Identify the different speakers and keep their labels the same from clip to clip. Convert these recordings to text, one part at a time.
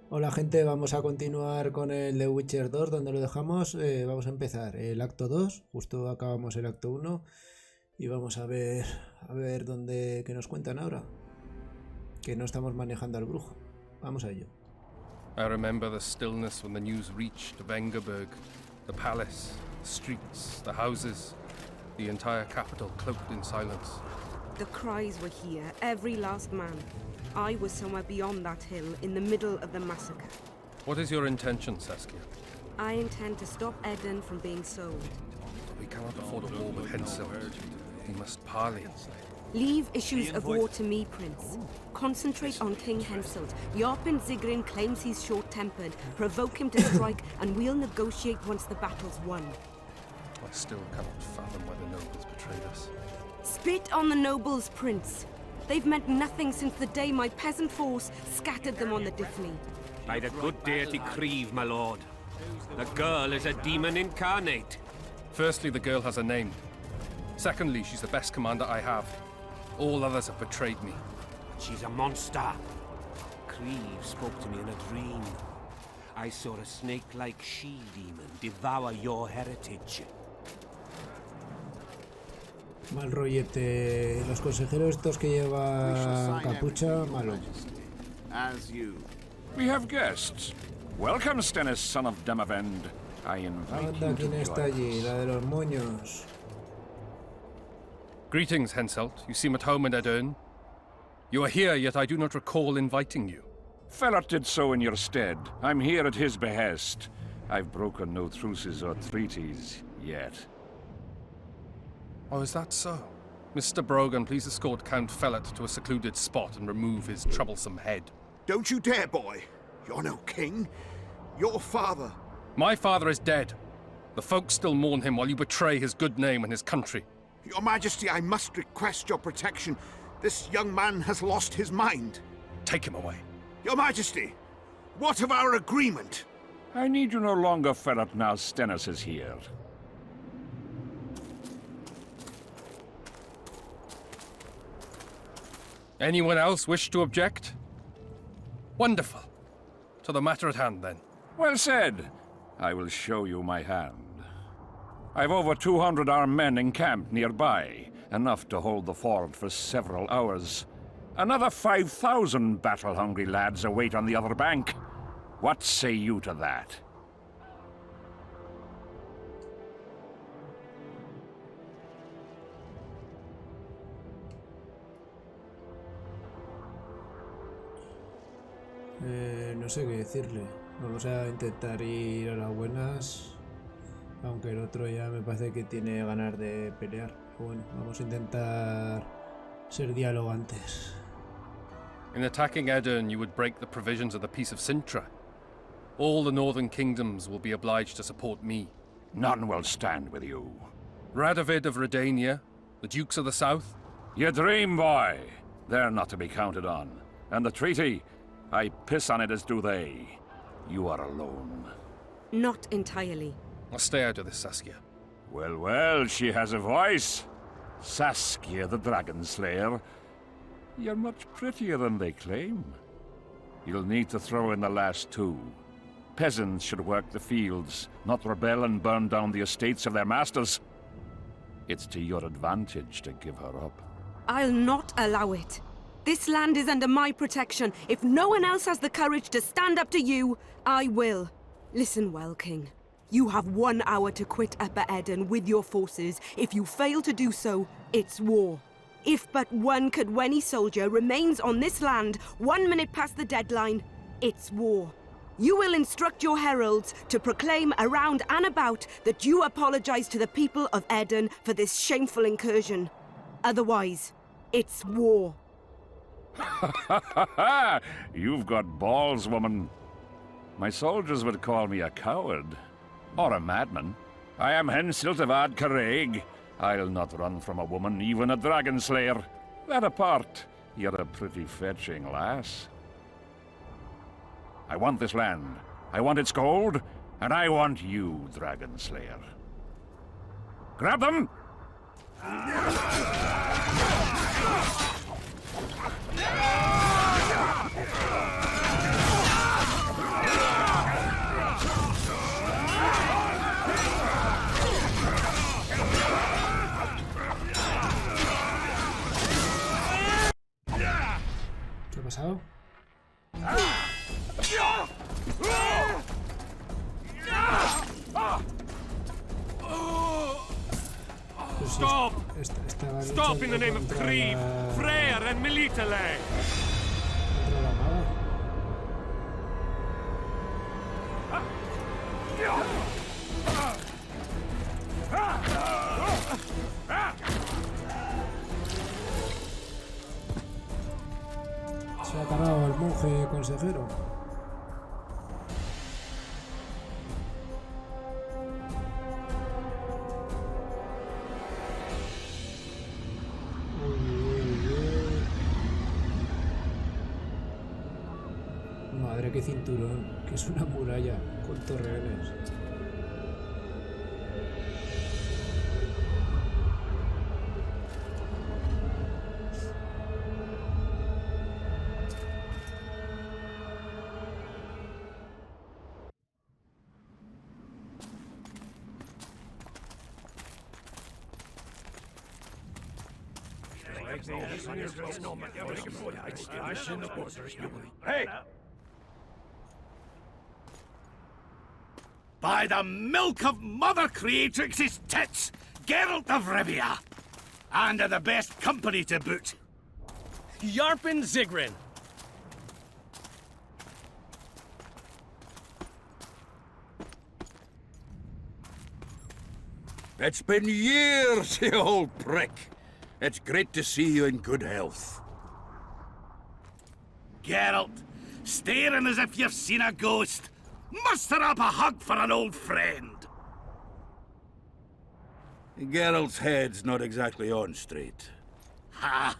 Speaker 1: Hola gente, vamos a continuar con el The Witcher 2 donde lo dejamos. Vamos a empezar el acto 2, justo acabamos el acto 1 y vamos a ver dónde qué nos cuentan ahora. Que no estamos manejando al brujo. Vamos a ello.
Speaker 2: I remember the stillness when the news reached Vengerberg, the palace, the streets, the houses, the entire capital cloaked in silence.
Speaker 3: The cries were here, every last man. I was somewhere beyond that hill, in the middle of the massacre.
Speaker 2: What is your intention, Saskia?
Speaker 3: I intend to stop Eden from being sold.
Speaker 2: We cannot afford a war with Henselt. We must parley.
Speaker 3: Leave issues of war to me, Prince. Concentrate on King Henselt. Yarpin Zigrin claims he's short-tempered. Provoke him to strike, and we'll negotiate once the battle's won.
Speaker 2: I still cannot fathom why the nobles betrayed us.
Speaker 3: Spit on the nobles, Prince. They've meant nothing since the day my peasant force scattered them on the Diffney.
Speaker 4: By the good deity Creve, my lord. The girl is a demon incarnate.
Speaker 2: Firstly, the girl has a name. Secondly, she's the best commander I have. All others have betrayed me.
Speaker 4: She's a monster. Creve spoke to me in a dream. I saw a snake-like she-demon devour your heritage.
Speaker 1: Mal rollete. Los consejeros estos que llevan capucha, malo.
Speaker 5: As you.
Speaker 6: We have guests. Welcome, Stennis, son of Demavend. I invite
Speaker 1: Anda,
Speaker 6: you to
Speaker 1: ¿quién está
Speaker 6: join
Speaker 1: allí?
Speaker 6: us.
Speaker 1: La de los moños.
Speaker 2: Greetings, Henselt. You seem at home in Edern. You are here, yet I do not recall inviting you.
Speaker 6: Felot did so in your stead. I'm here at his behest. I've broken no truces or treaties yet.
Speaker 2: Oh, is that so? Mr. Brogan, please escort Count Felot to a secluded spot and remove his troublesome head.
Speaker 5: Don't you dare, boy. You're no king. Your father.
Speaker 2: My father is dead. The folk still mourn him while you betray his good name and his country.
Speaker 5: Your Majesty, I must request your protection. This young man has lost his mind.
Speaker 2: Take him away.
Speaker 5: Your Majesty, what of our agreement?
Speaker 6: I need you no longer, Felot, now Stennis is here.
Speaker 2: Anyone else wish to object? Wonderful. To the matter at hand, then.
Speaker 6: Well said. I will show you my hand. I've over 200 armed men encamped nearby, enough to hold the fort for several hours. Another 5,000 battle-hungry lads await on the other bank. What say you to that?
Speaker 1: No sé qué decirle. Vamos a intentar ir a las buenas. Aunque el otro ya me parece que tiene ganas de pelear. Pero bueno, vamos a intentar ser dialogantes.
Speaker 2: In attacking Edern, you would break the provisions of the Peace of Sintra. All the northern kingdoms will be obliged to support me.
Speaker 6: None will stand with you.
Speaker 2: Radovid of Redania, the dukes of the south.
Speaker 6: You dream, boy. They're not to be counted on. And the treaty, I piss on it as do they. You are alone.
Speaker 3: Not entirely.
Speaker 2: I'll stay out of this, Saskia.
Speaker 6: Well, well, she has a voice. Saskia the Dragon Slayer. You're much prettier than they claim. You'll need to throw in the last two. Peasants should work the fields, not rebel and burn down the estates of their masters. It's to your advantage to give her up.
Speaker 3: I'll not allow it. This land is under my protection. If no one else has the courage to stand up to you, I will. Listen well, King. You have 1 hour to quit Upper Eden with your forces. If you fail to do so, it's war. If but one Cadweni soldier remains on this land 1 minute past the deadline, it's war. You will instruct your heralds to proclaim around and about that you apologize to the people of Eden for this shameful incursion. Otherwise, it's war.
Speaker 6: You've got balls, woman. My soldiers would call me a coward. Or a madman. I am Henselt of Ad Caraig. I'll not run from a woman, even a dragon slayer. That apart, you're a pretty fetching lass. I want this land. I want its gold. And I want you, dragon slayer. Grab them!
Speaker 1: Pues sí,
Speaker 4: Stop!
Speaker 1: estaba
Speaker 4: Stop in the
Speaker 1: luchando
Speaker 4: name of
Speaker 1: contra
Speaker 4: Krieg,
Speaker 1: la-
Speaker 4: Freyr, and Melitele!
Speaker 1: contra la maga. Se ha cargado al monje consejero. Uy, uy, uy. Madre, qué cinturón, que es una muralla con torreones.
Speaker 7: Hey! By the milk of Mother Creatrix's tits, Geralt of Rivia! And of the best company to boot.
Speaker 8: Yarpin Zigrin.
Speaker 9: It's been years, you old prick. It's great to see you in good health.
Speaker 7: Geralt, staring as if you've seen a ghost. Muster up a hug for an old friend.
Speaker 9: Geralt's head's not exactly on straight.
Speaker 7: Ha!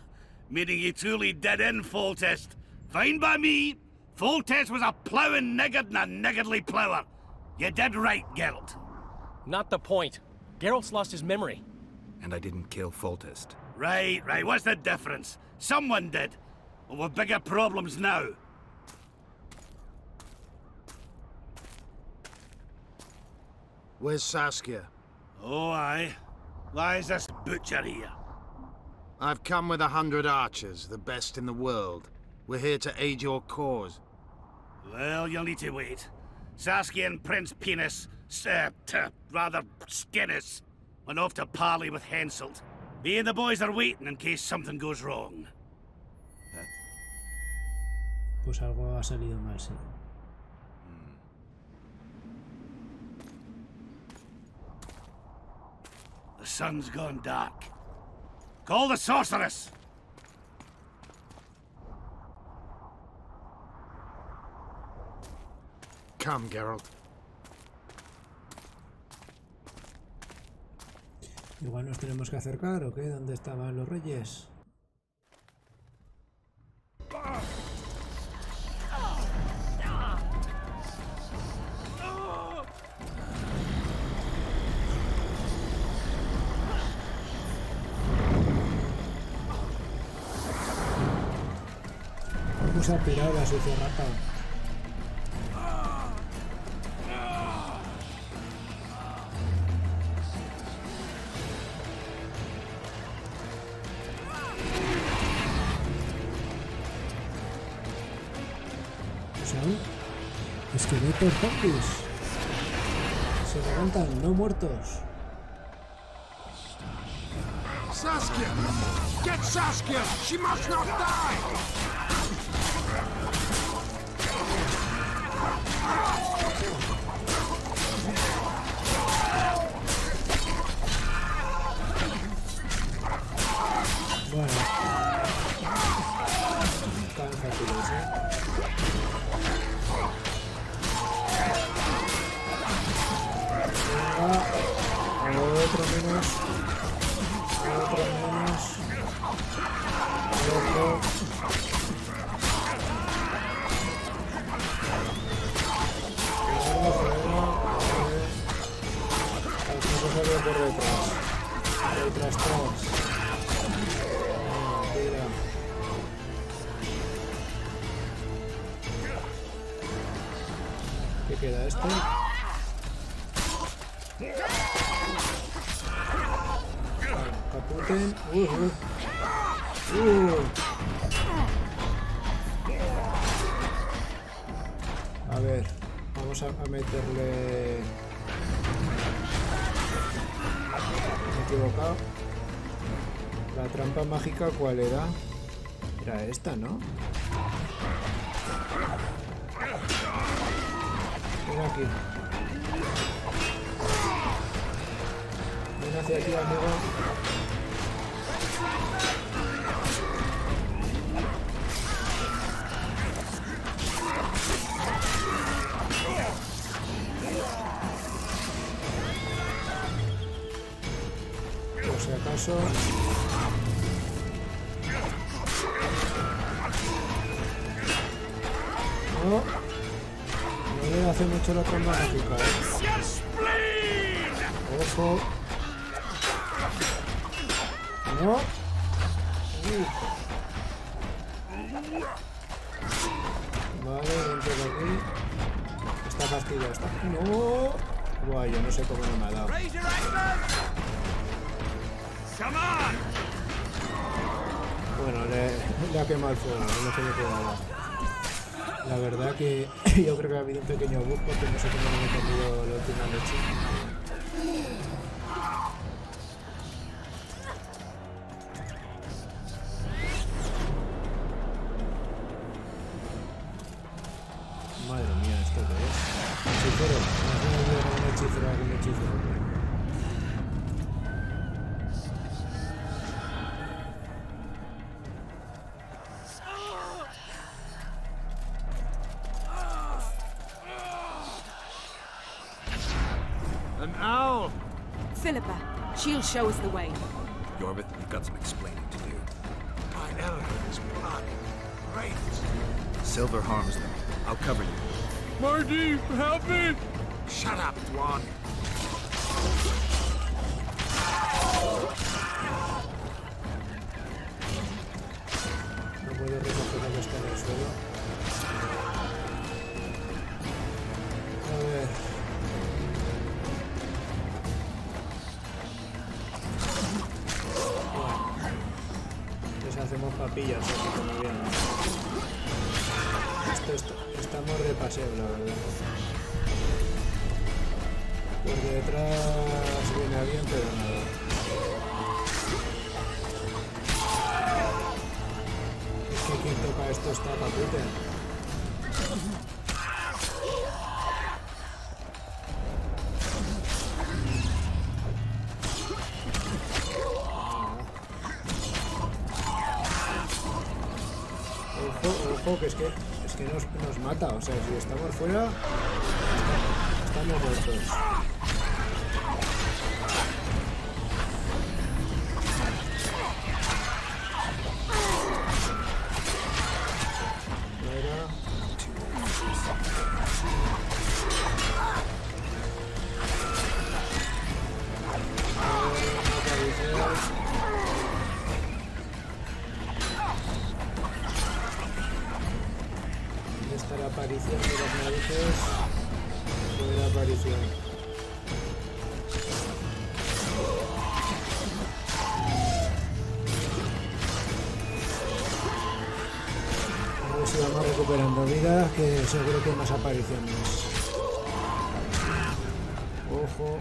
Speaker 7: Meaning you truly did in Foltest. Fine by me. Foltest was a ploughing niggard and a niggardly plougher. You did right, Geralt.
Speaker 8: Not the point. Geralt's lost his memory.
Speaker 10: And I didn't kill Foltest.
Speaker 7: Right. What's the difference? Someone did. Well, we've bigger problems now.
Speaker 10: Where's Saskia?
Speaker 7: Oh, aye. Why is this butcher here?
Speaker 10: I've come with 100 archers, the best in the world. We're here to aid your cause.
Speaker 7: Well, you'll need to wait. Saskia and Prince Penis, rather Skinnis, went off to parley with Henselt. Me and the boys are waiting in case something goes wrong.
Speaker 1: Pues algo ha salido mal, sí.
Speaker 7: The sun's gone dark. Call the sorceress!
Speaker 10: Come, Geralt.
Speaker 1: Igual nos tenemos que acercar, ¿o qué? ¿Dónde estaban los reyes? Vamos a tirar la sucia rata. ¿Son? Esqueletos zombies. Se levantan, no muertos.
Speaker 10: Saskia! Get Saskia! She must not die!
Speaker 1: Bueno. Tan fáciles, ¿eh? Venga. Otro menos. Otro menos. Otro. Alcanza a salir por detrás. Detrás todos. Tira. ¿Qué queda esto? Caputen. A ver, vamos a meterle... Me he equivocado. La trampa mágica, ¿cuál era? Era esta, ¿no? Ven aquí. Ven hacia aquí, amigo. Por si acaso. No. No le hace mucho la trampa mágica, Ojo. No. Vale, dentro de aquí. Está fastidiado, está. No. Buah, yo no sé cómo no me ha dado. Bueno, le ha quemado el fuego, es lo que me quedaba. La verdad que yo creo que ha habido un pequeño bug porque no sé cómo me he comido la última leche. Madre mía, ¿esto qué es? Hechicero. Un hechicero, algún hechicero.
Speaker 3: Philippa, she'll show us the way.
Speaker 11: Yorvith, you've got some explaining to do.
Speaker 10: My elephant is blood. Great.
Speaker 11: Silver harms them. I'll cover you.
Speaker 6: Marty, help me!
Speaker 10: Shut up, Dwan.
Speaker 1: No puedo recoger lo que está en el suelo. A ver. Les hacemos papillas así como bien. Estamos de paseo, la verdad. Por detrás viene bien, pero nada. Es que quien toca esto está capute. Ojo, que es que nos mata, o sea, si estamos fuera, estamos muertos. La aparición de las narices de la aparición. A ver si vamos recuperando vida, que seguro que hay más apariciones. Ojo.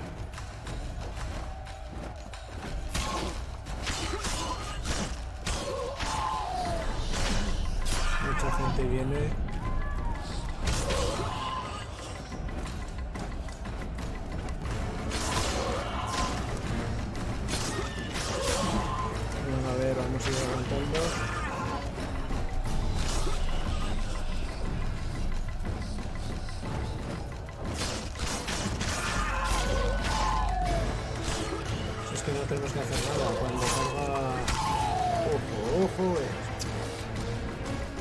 Speaker 1: Mucha gente viene. Vamos a ir aguantando. Si es que no tenemos que hacer nada cuando salga. Ojo,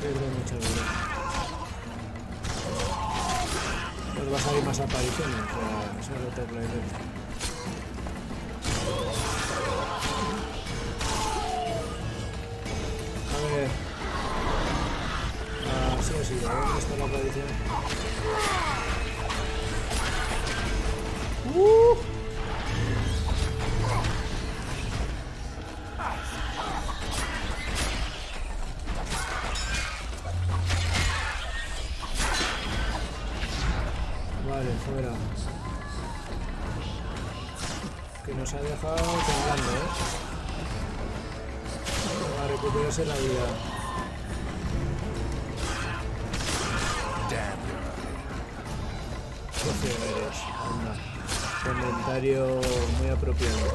Speaker 1: pierde mucha vida. Nos va a salir más apariciones, o sea, eso es lo que tengo que decir. Así ha sido, ¿dónde está la aparición? Vale, fuera. Que nos ha dejado temblando, ¿eh? Va a recuperarse la vida. Qué feo eres. Anda. Comentario muy apropiado.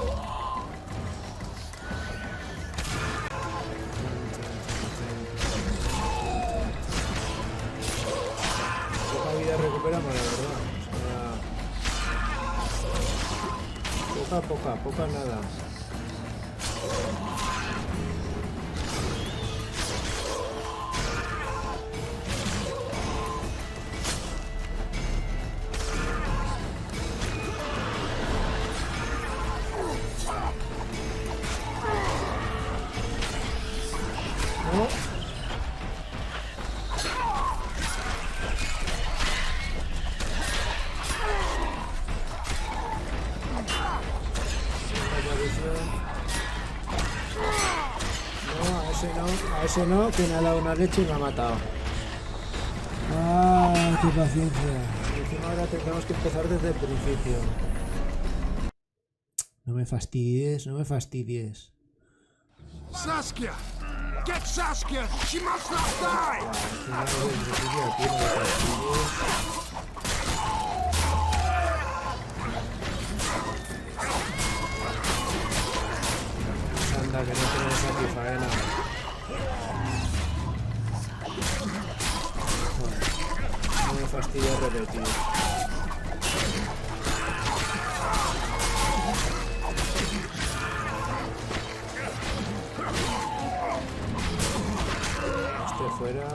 Speaker 1: Poca vida recuperamos, la verdad. O sea, poca nada. A ese no, que me ha dado una leche y me ha matado. ¡Ah, qué paciencia! Y encima ahora tendremos que empezar desde el principio. No me fastidies, no me fastidies.
Speaker 10: Saskia! Get Saskia! She must not die!
Speaker 1: Encima desde el principio aquí no me fastidies. Anda, que no tenemos aquí faena. No me fastidia repetir. Este fuera.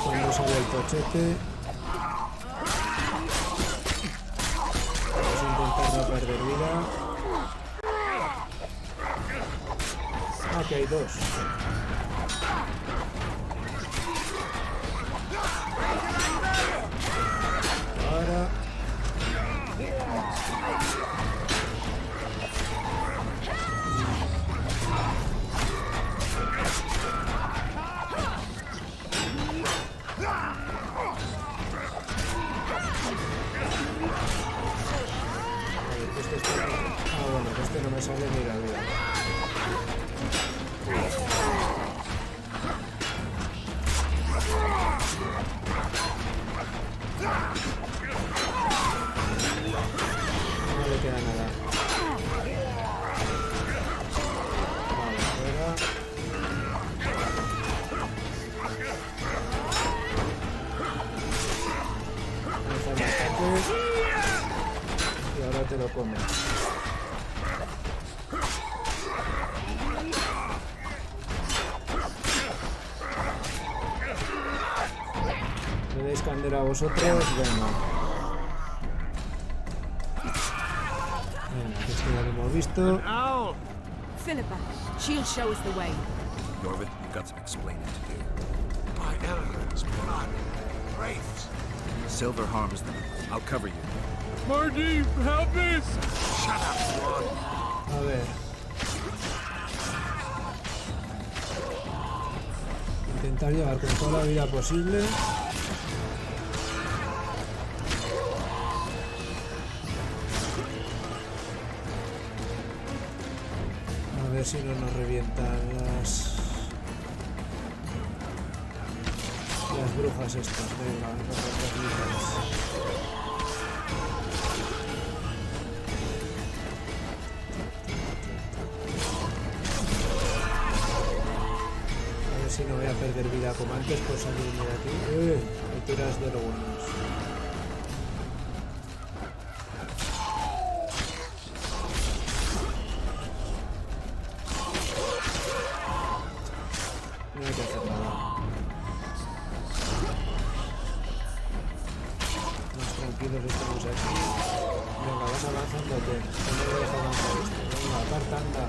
Speaker 1: Cuando sale el tochete, vamos a intentar no perder vida. Aquí hay dos. Ahora este no me sale ni la vida. No le queda nada. Vale, fuera. Y ahora te lo comes. ¿Le dais candela a vosotros? Venga. Venga, que esto ya lo hemos visto.
Speaker 3: Philippa, she'll show us the way.
Speaker 11: Yorvin, you've got some explaining to do.
Speaker 10: My elephants, blood, wraiths.
Speaker 11: Silver harms them. I'll cover you.
Speaker 6: Marty, help us!
Speaker 10: Shut up, Swan.
Speaker 1: A ver. Intentar llegar con toda la vida posible. A ver si no nos revientan las brujas estas. Venga, las brujas. A ver si no voy a perder vida como antes por salirme de aquí. Me tiras de lo buenos. No hay que hacer nada. Más tranquilos estamos aquí. Venga, vas avanzándote. No me dejes avanzar esto. Venga, aparta, anda.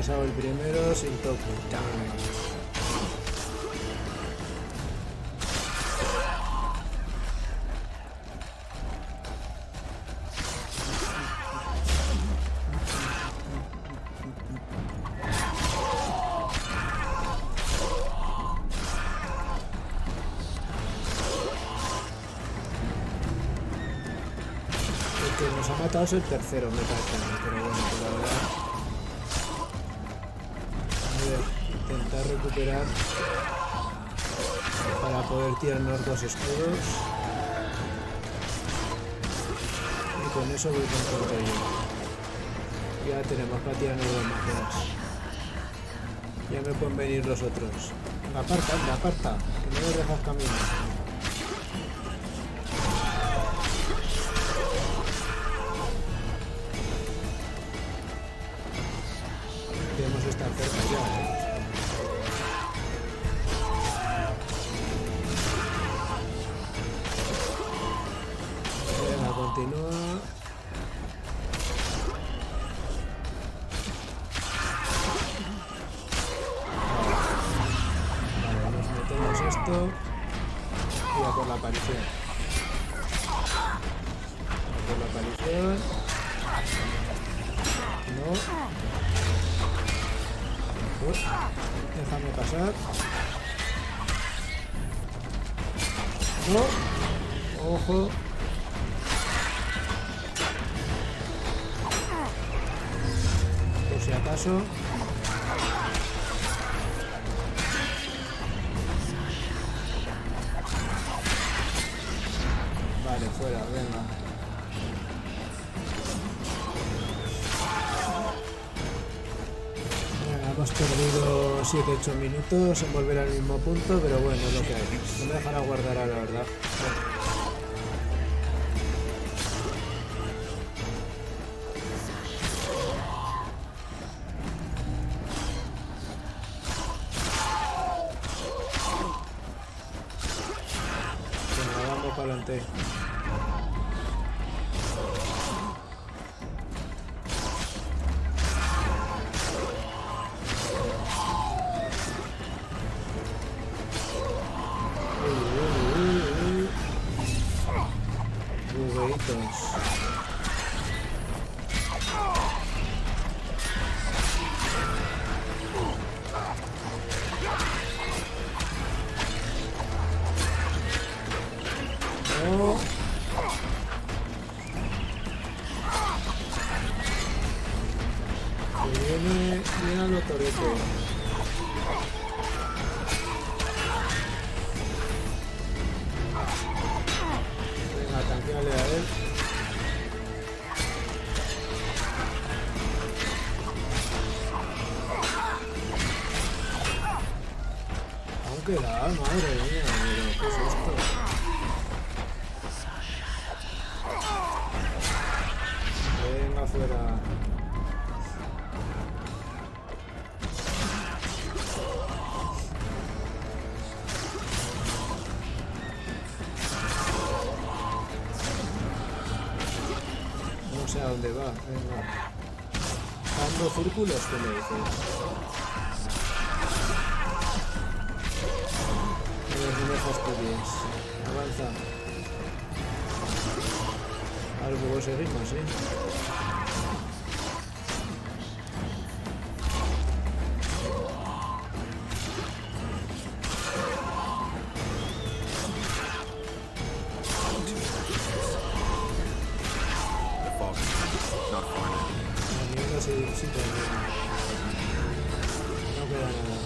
Speaker 1: pasado el primero sin toque. El que nos ha matado es el tercero, me parece, pero bueno, por ahora... Intentar recuperar para poder tirarnos 2 escudos y con eso voy contento yo. Ya tenemos para tirarnos 2 magias. Ya me pueden venir los otros. Aparta, aparta, que no me dejas caminar. Debemos estar cerca ya. Continúa. Vale, nos metemos esto y a por la aparición. A por la aparición. No. Déjame pasar. No. Ojo. Si acaso. Vale, fuera, venga. Hemos perdido 7-8 minutos en volver al mismo punto, pero bueno, es lo que hay. No me dejará guardar a la verdad. Adelante. Viene los torretes. Venga, tanqueale a él. Aunque da, madre mía, pero ¿qué es esto? Venga, fuera. No sé a dónde va, venga. Dando círculos, ¿qué me dices? A ver, no me fastidies. Avanza. Algo seguimos, ¿sí? Sí, no queda nada.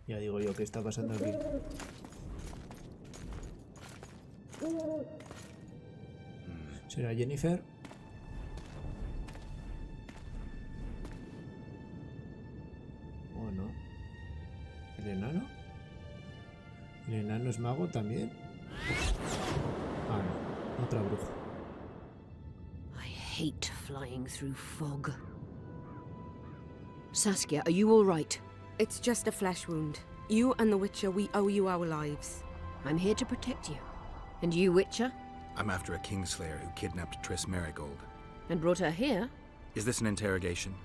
Speaker 1: Ya digo yo, ¿qué está pasando aquí? ¿Será Jennifer? ¿O no? ¿El enano? ¿El enano es mago también? Ah, no. Otra bruja.
Speaker 12: I hate flying through fog. Saskia, are you all right?
Speaker 3: It's just a flesh wound. You and the Witcher, we owe you our lives.
Speaker 12: I'm here to protect you. And you, Witcher?
Speaker 11: I'm after a Kingslayer who kidnapped Triss Marigold.
Speaker 12: And brought her here?
Speaker 11: Is this an interrogation?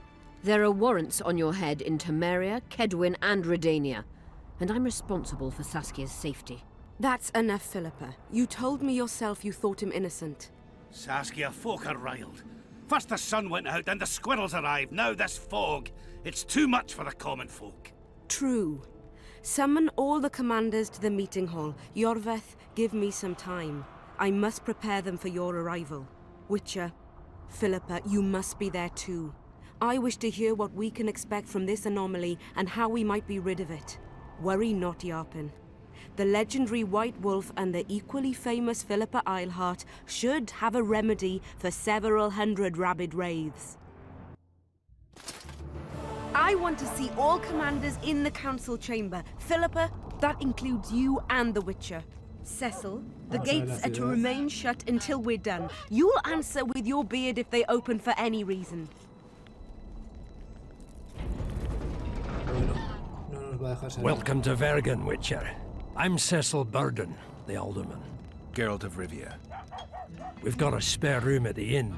Speaker 12: There are warrants on your head in Temeria, Kedwin, and Redania. And I'm responsible for Saskia's safety.
Speaker 3: That's enough, Philippa. You told me yourself you thought him innocent.
Speaker 7: Saskia, folk are riled. First the sun went out, then the squirrels arrived, now this fog. It's too much for the common folk.
Speaker 3: True. Summon all the commanders to the meeting hall. Yorveth, give me some time. I must prepare them for your arrival. Witcher, Philippa, you must be there too. I wish to hear what we can expect from this anomaly and how we might be rid of it. Worry not, Yarpen. The legendary White Wolf and the equally famous Philippa Eilhart should have a remedy for several hundred rabid wraiths. I want to see all commanders in the council chamber. Philippa, that includes you and the Witcher. Cecil, the gates are to remain shut until we're done. You'll answer with your beard if they open for any reason.
Speaker 13: Welcome to Vergen, Witcher. I'm Cecil Burden, the Alderman.
Speaker 11: Geralt of Rivia.
Speaker 13: We've got a spare room at the inn.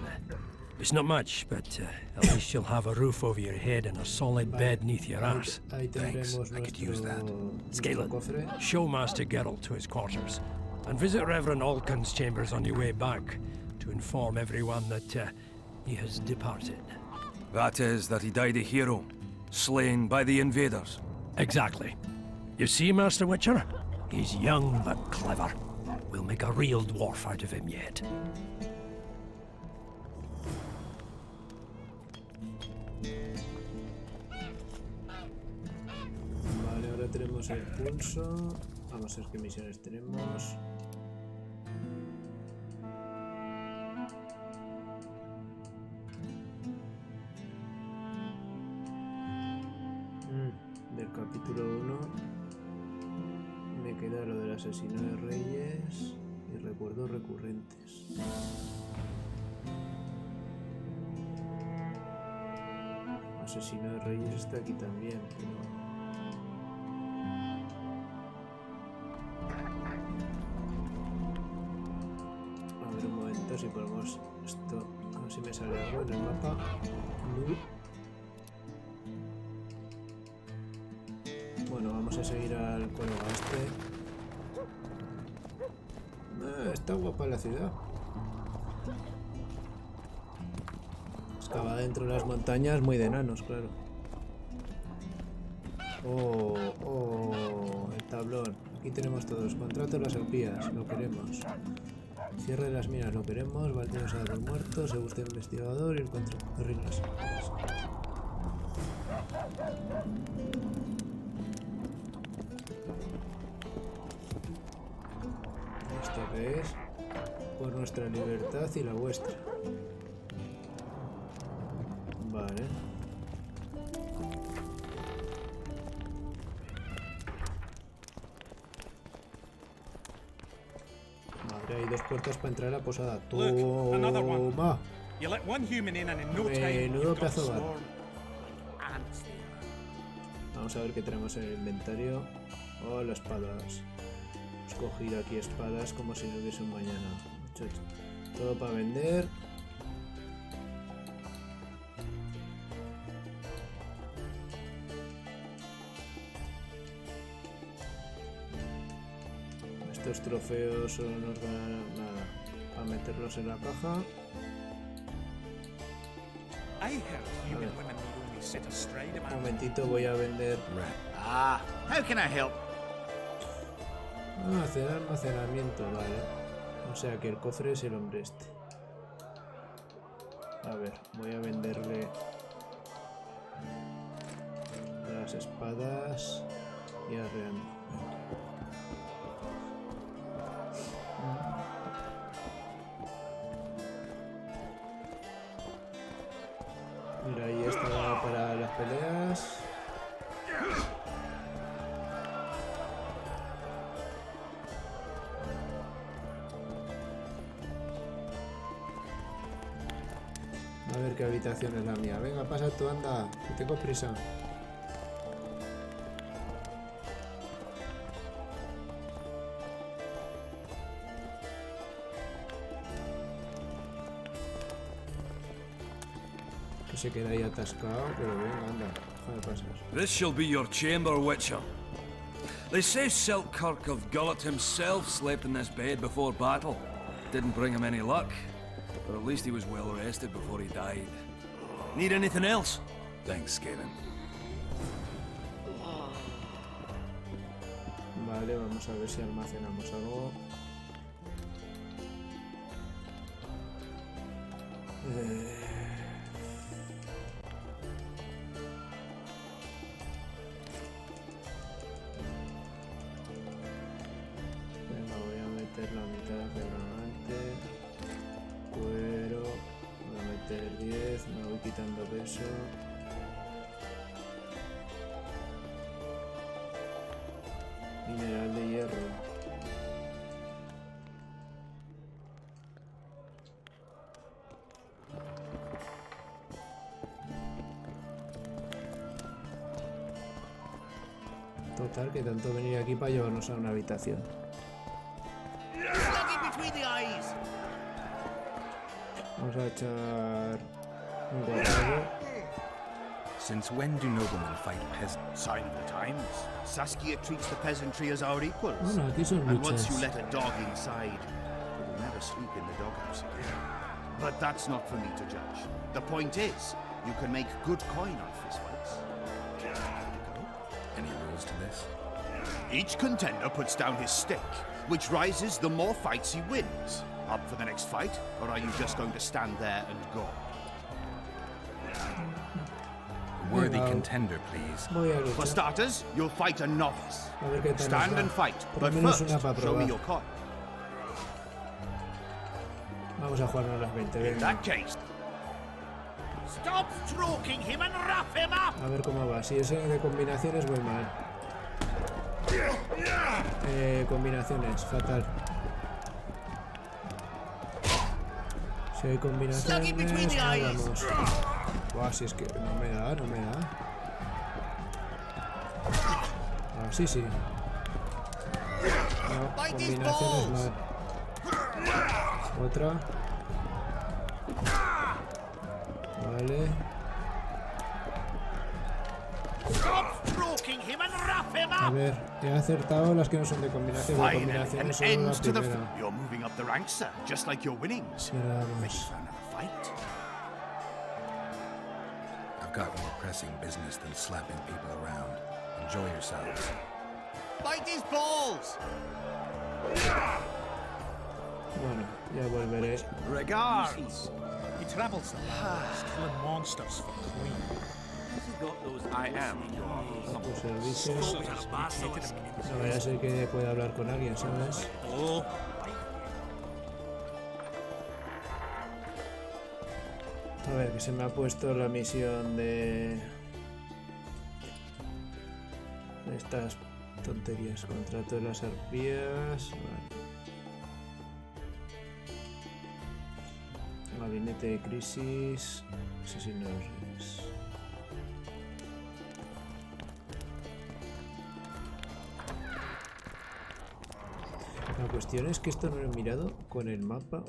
Speaker 13: It's not much, but at least you'll have a roof over your head and a solid bed neath your arse.
Speaker 11: Thanks, I could use that.
Speaker 13: Scalen, show Master Geralt to his quarters, and visit Reverend Alkin's chambers on your way back to inform everyone that he has departed.
Speaker 11: That is, that he died a hero, slain by the invaders.
Speaker 13: Exactly. You see, Master Witcher? He's young but clever. We'll make a real dwarf out of him yet.
Speaker 1: Vale, ahora tenemos el pulso. Vamos a ver qué misiones tenemos. Del capítulo 1 me queda lo del asesino de reyes y recuerdos recurrentes. Asesino de reyes está aquí también, pero... A ver un momento si ponemos esto, a ver si me sale algo en el mapa. Bueno, vamos a seguir al colega este. Está guapa la ciudad. Excavada dentro de las montañas, muy de enanos, claro. Oh, el tablón. Aquí tenemos todos. Contrato de las arpías, lo queremos. Cierre de las minas, lo queremos. Baldeos a los muertos, se gusta el investigador y el contrato de reinas. ¿Esto qué es? Por nuestra libertad y la vuestra. Vale. Madre, hay dos puertas para entrar a la posada. Toma. Menudo pedazo de bar. Vamos a ver qué tenemos en el inventario. Oh, las espadas. Hemos cogido aquí espadas como si no hubiese un mañana. Muchacho. Todo para vender. Estos trofeos solo nos dan nada. Para meterlos en la caja. Un momentito, voy a vender.
Speaker 7: How can I help?
Speaker 1: Hacer almacenamiento, vale. O sea que el cofre es el hombre este. A ver, voy a venderle las espadas y arreando. Mira, ahí está para las peleas. A ver qué habitación es la mía. Venga, pasa tú, anda, que tengo prisa. Que se queda ahí atascado, pero venga, anda, déjame pasar.
Speaker 11: This shall be your chamber, Witcher. They say Selkirk of Gullet himself slept in this bed before battle. Didn't bring him any luck, but at least he was well rested before he died. Need anything else? Thanks, Skaven.
Speaker 1: Vale, vamos a ver si almacenamos algo. Venga, voy a meter la mitad de diamante, cuero, voy a meter 10, me voy quitando peso. Mineral de hierro. Total, que tanto venir aquí para llevarnos a una habitación. Vamos a echar un guardado.
Speaker 14: Since when do noblemen fight peasants?
Speaker 15: Sign of the times. Saskia treats the peasantry as our equals.
Speaker 1: Bueno, aquí son
Speaker 15: and once
Speaker 1: luchas.
Speaker 15: you let a dog inside, it will never sleep in the doghouse again. But that's not for me to judge. The point is, you can make good coin on fistfights.
Speaker 14: Any rules to this?
Speaker 15: Each contender puts down his stake, which rises the more fights he wins. Up for the next fight, or are you just going to stand there and go?
Speaker 14: Worthy contender, please.
Speaker 15: For starters, you'll fight a novice.
Speaker 1: A ver qué tal
Speaker 15: Stand
Speaker 1: nos va.
Speaker 15: and fight,
Speaker 1: Por lo
Speaker 15: but
Speaker 1: menos
Speaker 15: first,
Speaker 1: una para
Speaker 15: show me
Speaker 1: probar.
Speaker 15: your coin.
Speaker 1: Vamos a jugarnos las 20,
Speaker 15: In
Speaker 1: venga.
Speaker 15: that case, stop stroking him and wrap him up.
Speaker 1: A ver cómo va. Si es de combinaciones, voy mal. Combinaciones, fatal. Si hay combinaciones, vamos. Buah, si es que no me da, no me da. Ah, sí, sí. No, combinaciones mal. Otra. Vale. A ver, he acertado las que no son de combinación. De
Speaker 15: Finally, an
Speaker 1: combinaciones solo la
Speaker 15: end to the.
Speaker 1: primera.
Speaker 15: You're moving up the ranks, sir, just like your winnings.
Speaker 1: Y ahora
Speaker 15: Ready
Speaker 1: vamos.
Speaker 15: for another fight?
Speaker 14: I've got more pressing business than slapping people around. Enjoy yourselves.
Speaker 15: Bite his balls!
Speaker 1: Bueno, ya volveré.
Speaker 15: Regards!
Speaker 7: He travels the lands, killing monsters for the queen.
Speaker 4: I am
Speaker 1: Tus servicios. No vaya a ser que pueda hablar con alguien, ¿sabes? A ver, que se me ha puesto la misión de estas tonterías. Contrato de las arpías. Vale. Gabinete de crisis. Asesinos. La cuestión es que esto no lo he mirado con el mapa.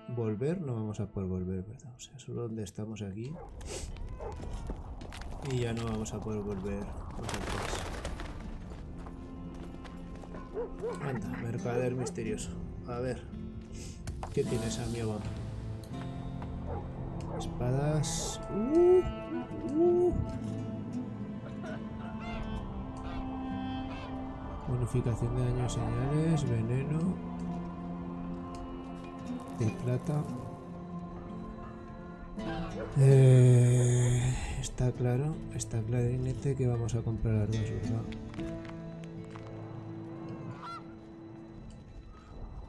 Speaker 1: Volver, no vamos a poder volver, ¿verdad? O sea, solo donde estamos aquí. Y ya no vamos a poder volver atrás. Anda, mercader misterioso. A ver, ¿qué tienes, amigo? Espadas. Bonificación de daño a señales, veneno de plata. Está clarinete que vamos a comprar las dos, ¿verdad?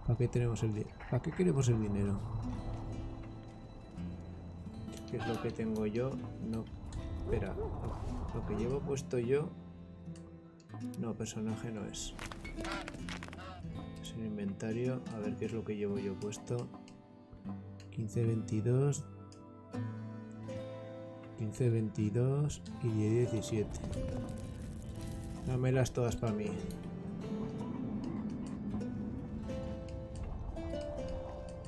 Speaker 1: ¿Para qué tenemos el dinero? ¿Para qué queremos el dinero? ¿Qué es lo que tengo yo? No, espera, lo que llevo puesto yo. No, personaje no es. Es el inventario. A ver qué es lo que llevo yo puesto. 15, 22, 15, 22 y 10, 17. Dámelas todas para mí.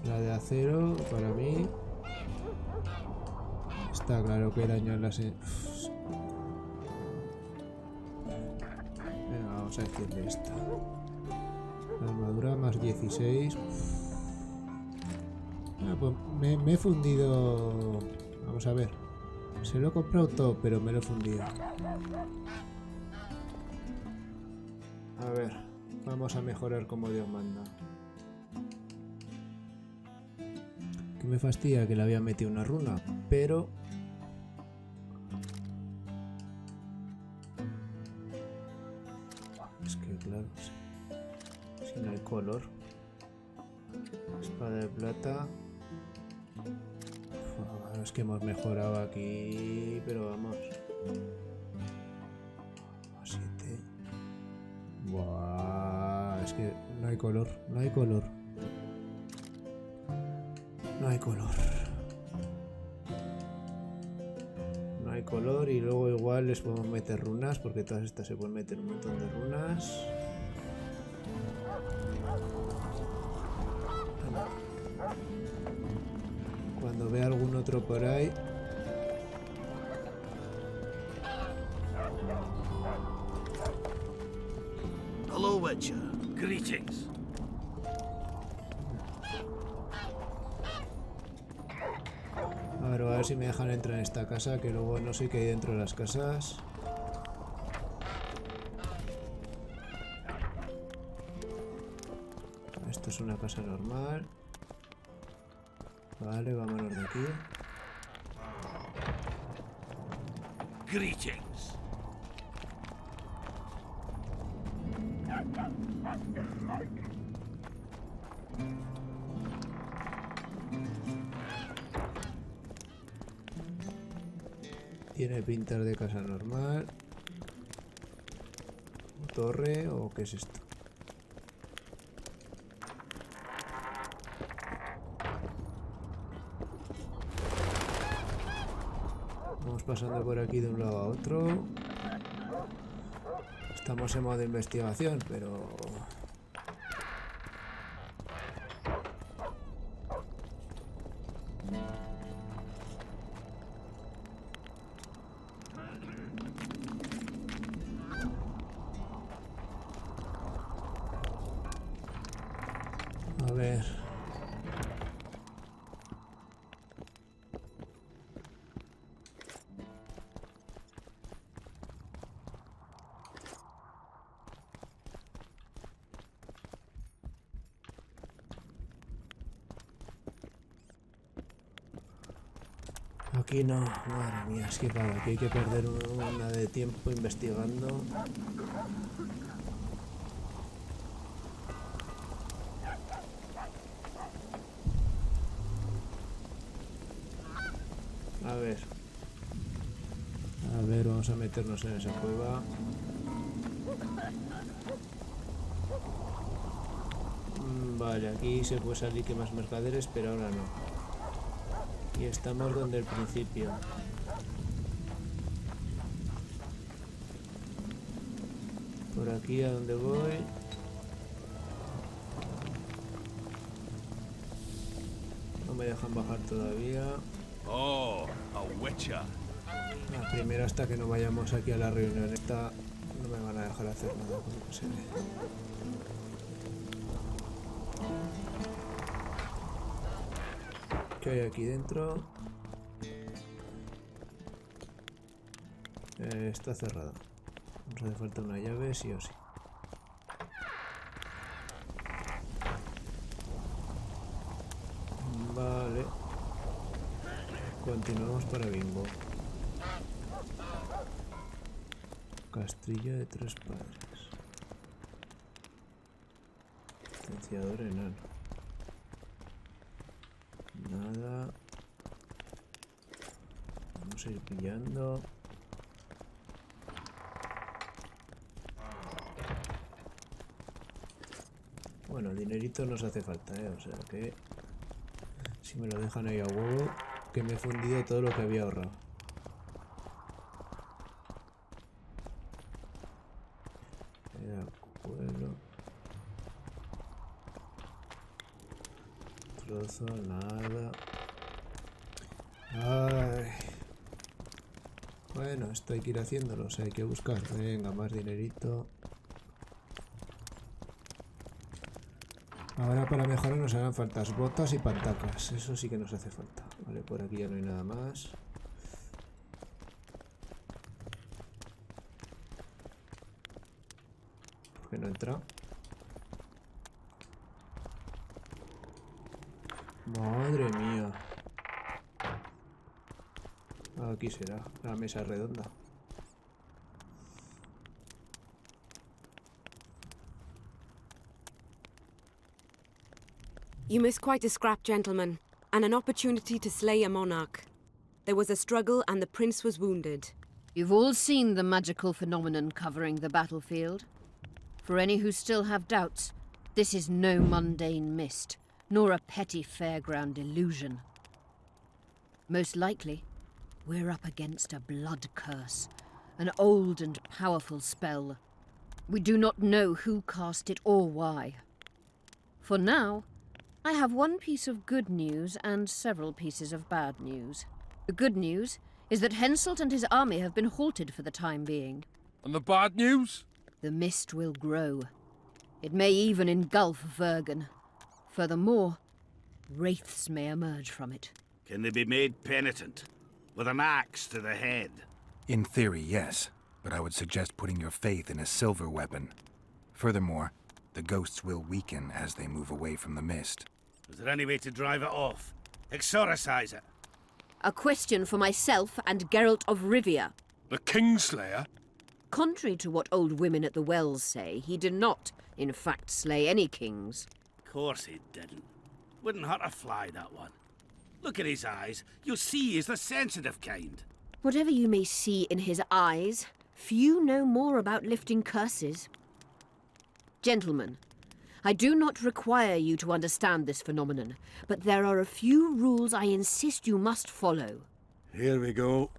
Speaker 1: La de acero para mí. Está claro que daño en las... Venga, vamos a decirle esta. La armadura más 16. Ah, pues me he fundido. Vamos a ver. Se lo he comprado todo, pero me lo he fundido. A ver, vamos a mejorar como Dios manda. Que me fastidia que le había metido una runa, pero... Es que claro, si no hay color. Espada de plata. Uf, es que hemos mejorado aquí, pero vamos. 7. Buah, es que no hay color, no hay color. No hay color. No hay color y luego igual les podemos meter runas, porque todas estas se pueden meter un montón de runas. Cuando vea algún otro por ahí.
Speaker 7: Hello, Witcher. Greetings.
Speaker 1: A ver si me dejan entrar en esta casa, que luego no sé qué hay dentro de las casas. Esto es una casa normal. Vale, vámonos de aquí.
Speaker 7: Greetings.
Speaker 1: Tiene pintas de casa normal. ¿Torre o qué es esto? Vamos pasando por aquí de un lado a otro. Estamos en modo investigación, pero... A ver. Aquí no, madre mía, es que claro, aquí hay que perder una de tiempo investigando. A ver, vamos a meternos en esa cueva. Vale, aquí se puede salir que más mercaderes, pero ahora no. Y estamos donde el principio. Por aquí a donde voy. No me dejan bajar todavía.
Speaker 11: Oh, a Witcher.
Speaker 1: Primero hasta que no vayamos aquí a la reunión. Esta no me van a dejar hacer nada con lo que se ve. ¿Qué hay aquí dentro? Está cerrado. Nos hace falta una llave, sí o sí. Vale. Continuamos para Bimbo. Castillo de 3 padres. Potenciador enano. Nada. Vamos a ir pillando. Bueno, dinerito nos hace falta, o sea que si me lo dejan ahí a huevo, que me he fundido todo lo que había ahorrado. Cuero. Trozo, nada. Ay. Bueno, esto hay que ir haciéndolo, o sea, hay que buscar. Venga, más dinerito. Ahora para mejorar nos harán falta botas y pantacas. Eso sí que nos hace falta. Vale, por aquí ya no hay nada más. ¿Por qué no entra? Madre mía. Aquí será, la mesa redonda.
Speaker 3: You missed quite a scrap, gentlemen, and an opportunity to slay a monarch. There was a struggle and the prince was wounded.
Speaker 12: You've all seen the magical phenomenon covering the battlefield. For any who still have doubts, this is no mundane mist, nor a petty fairground illusion. Most likely, we're up against a blood curse, an old and powerful spell. We do not know who cast it or why. For now, I have one piece of good news and several pieces of bad news. The good news is that Henselt and his army have been halted for the time being.
Speaker 2: And the bad news?
Speaker 12: The mist will grow. It may even engulf Vergen. Furthermore, wraiths may emerge from it.
Speaker 7: Can they be made penitent? With an axe to the head?
Speaker 14: In theory, yes. But I would suggest putting your faith in a silver weapon. Furthermore, the ghosts will weaken as they move away from the mist.
Speaker 7: Is there any way to drive it off? Exorcise it?
Speaker 12: A question for myself and Geralt of Rivia.
Speaker 2: The Kingslayer?
Speaker 12: Contrary to what old women at the wells say, he did not, in fact, slay any kings.
Speaker 7: Of course he didn't. Wouldn't hurt a fly, that one. Look at his eyes. You'll see he's the sensitive kind.
Speaker 12: Whatever you may see in his eyes, few know more about lifting curses. Gentlemen, I do not require you to understand this phenomenon, but there are a few rules I insist you must follow.
Speaker 9: Here we go.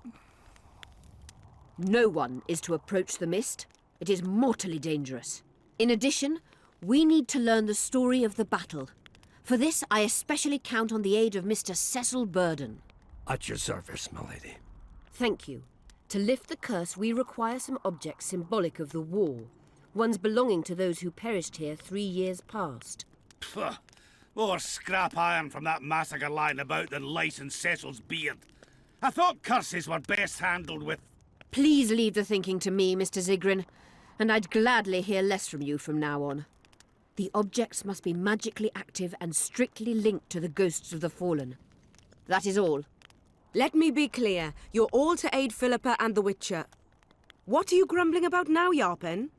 Speaker 12: No one is to approach the mist. It is mortally dangerous. In addition, we need to learn the story of the battle. For this, I especially count on the aid of Mr. Cecil Burden.
Speaker 13: At your service, milady.
Speaker 12: Thank you. To lift the curse, we require some objects symbolic of the war. Ones belonging to those who perished here 3 years past.
Speaker 7: Pfft. More scrap iron from that massacre lying about than lice in Cecil's beard. I thought curses were best handled with...
Speaker 12: Please leave the thinking to me, Mr. Zigrin, and I'd gladly hear less from you from now on. The objects must be magically active and strictly linked to the ghosts of the fallen. That is all.
Speaker 3: Let me be clear. You're all to aid Philippa and the Witcher. What are you grumbling about now, Yarpen?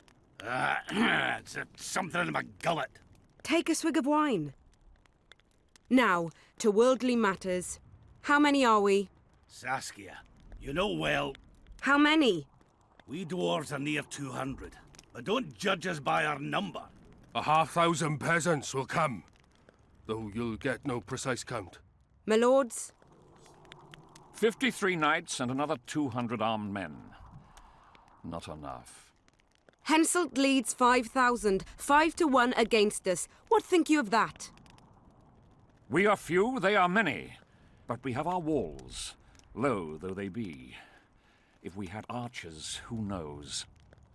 Speaker 7: It's something in my gullet.
Speaker 3: Take a swig of wine. Now, to worldly matters. How many are we?
Speaker 7: Saskia, you know well...
Speaker 3: How many?
Speaker 7: We dwarves are near 200, but don't judge us by our number.
Speaker 2: 1,000 peasants will come, though you'll get no precise count.
Speaker 3: My lords?
Speaker 6: 53 knights and another 200 armed men. Not enough.
Speaker 3: Henselt leads 5,000, 5 to 1 against us. What think you of that?
Speaker 6: We are few, they are many, but we have our walls, low though they be. If we had archers, who knows?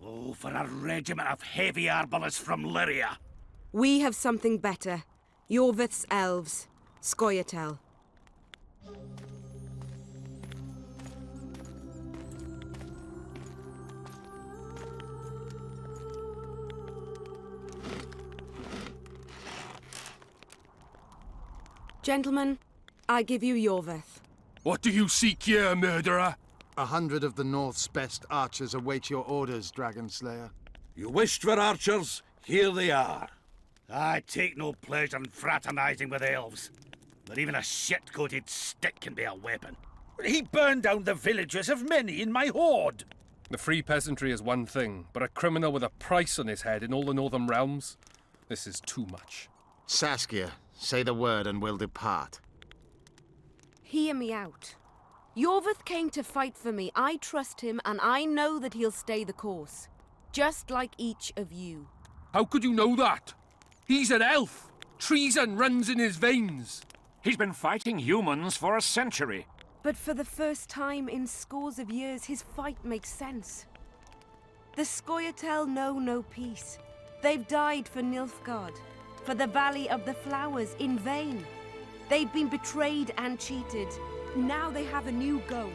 Speaker 7: Oh, for a regiment of heavy arbalists from Lyria.
Speaker 3: We have something better. Yorvith's elves. Scoia'tael. Gentlemen, I give you Yorvith.
Speaker 2: What do you seek here, murderer?
Speaker 10: 100 of the North's best archers await your orders, Dragon Slayer.
Speaker 9: You wished for archers, here they are.
Speaker 7: I take no pleasure in fraternizing with elves, but even a shit-coated stick can be a weapon.
Speaker 16: He burned down the villages of many in my horde.
Speaker 2: The free peasantry is one thing, but a criminal with a price on his head in all the northern realms? This is too much.
Speaker 10: Saskia, say the word and we'll depart.
Speaker 3: Hear me out. Yorvith came to fight for me. I trust him, and I know that he'll stay the course. just like each of you.
Speaker 2: How could you know that? He's an elf. Treason runs in his veins.
Speaker 6: He's been fighting humans for a century.
Speaker 3: But for the first time in scores of years, his fight makes sense. The Scoia'tael know no peace. They've died for Nilfgaard, for the Valley of the Flowers, in vain. They've been betrayed and cheated. Now they have a new goal.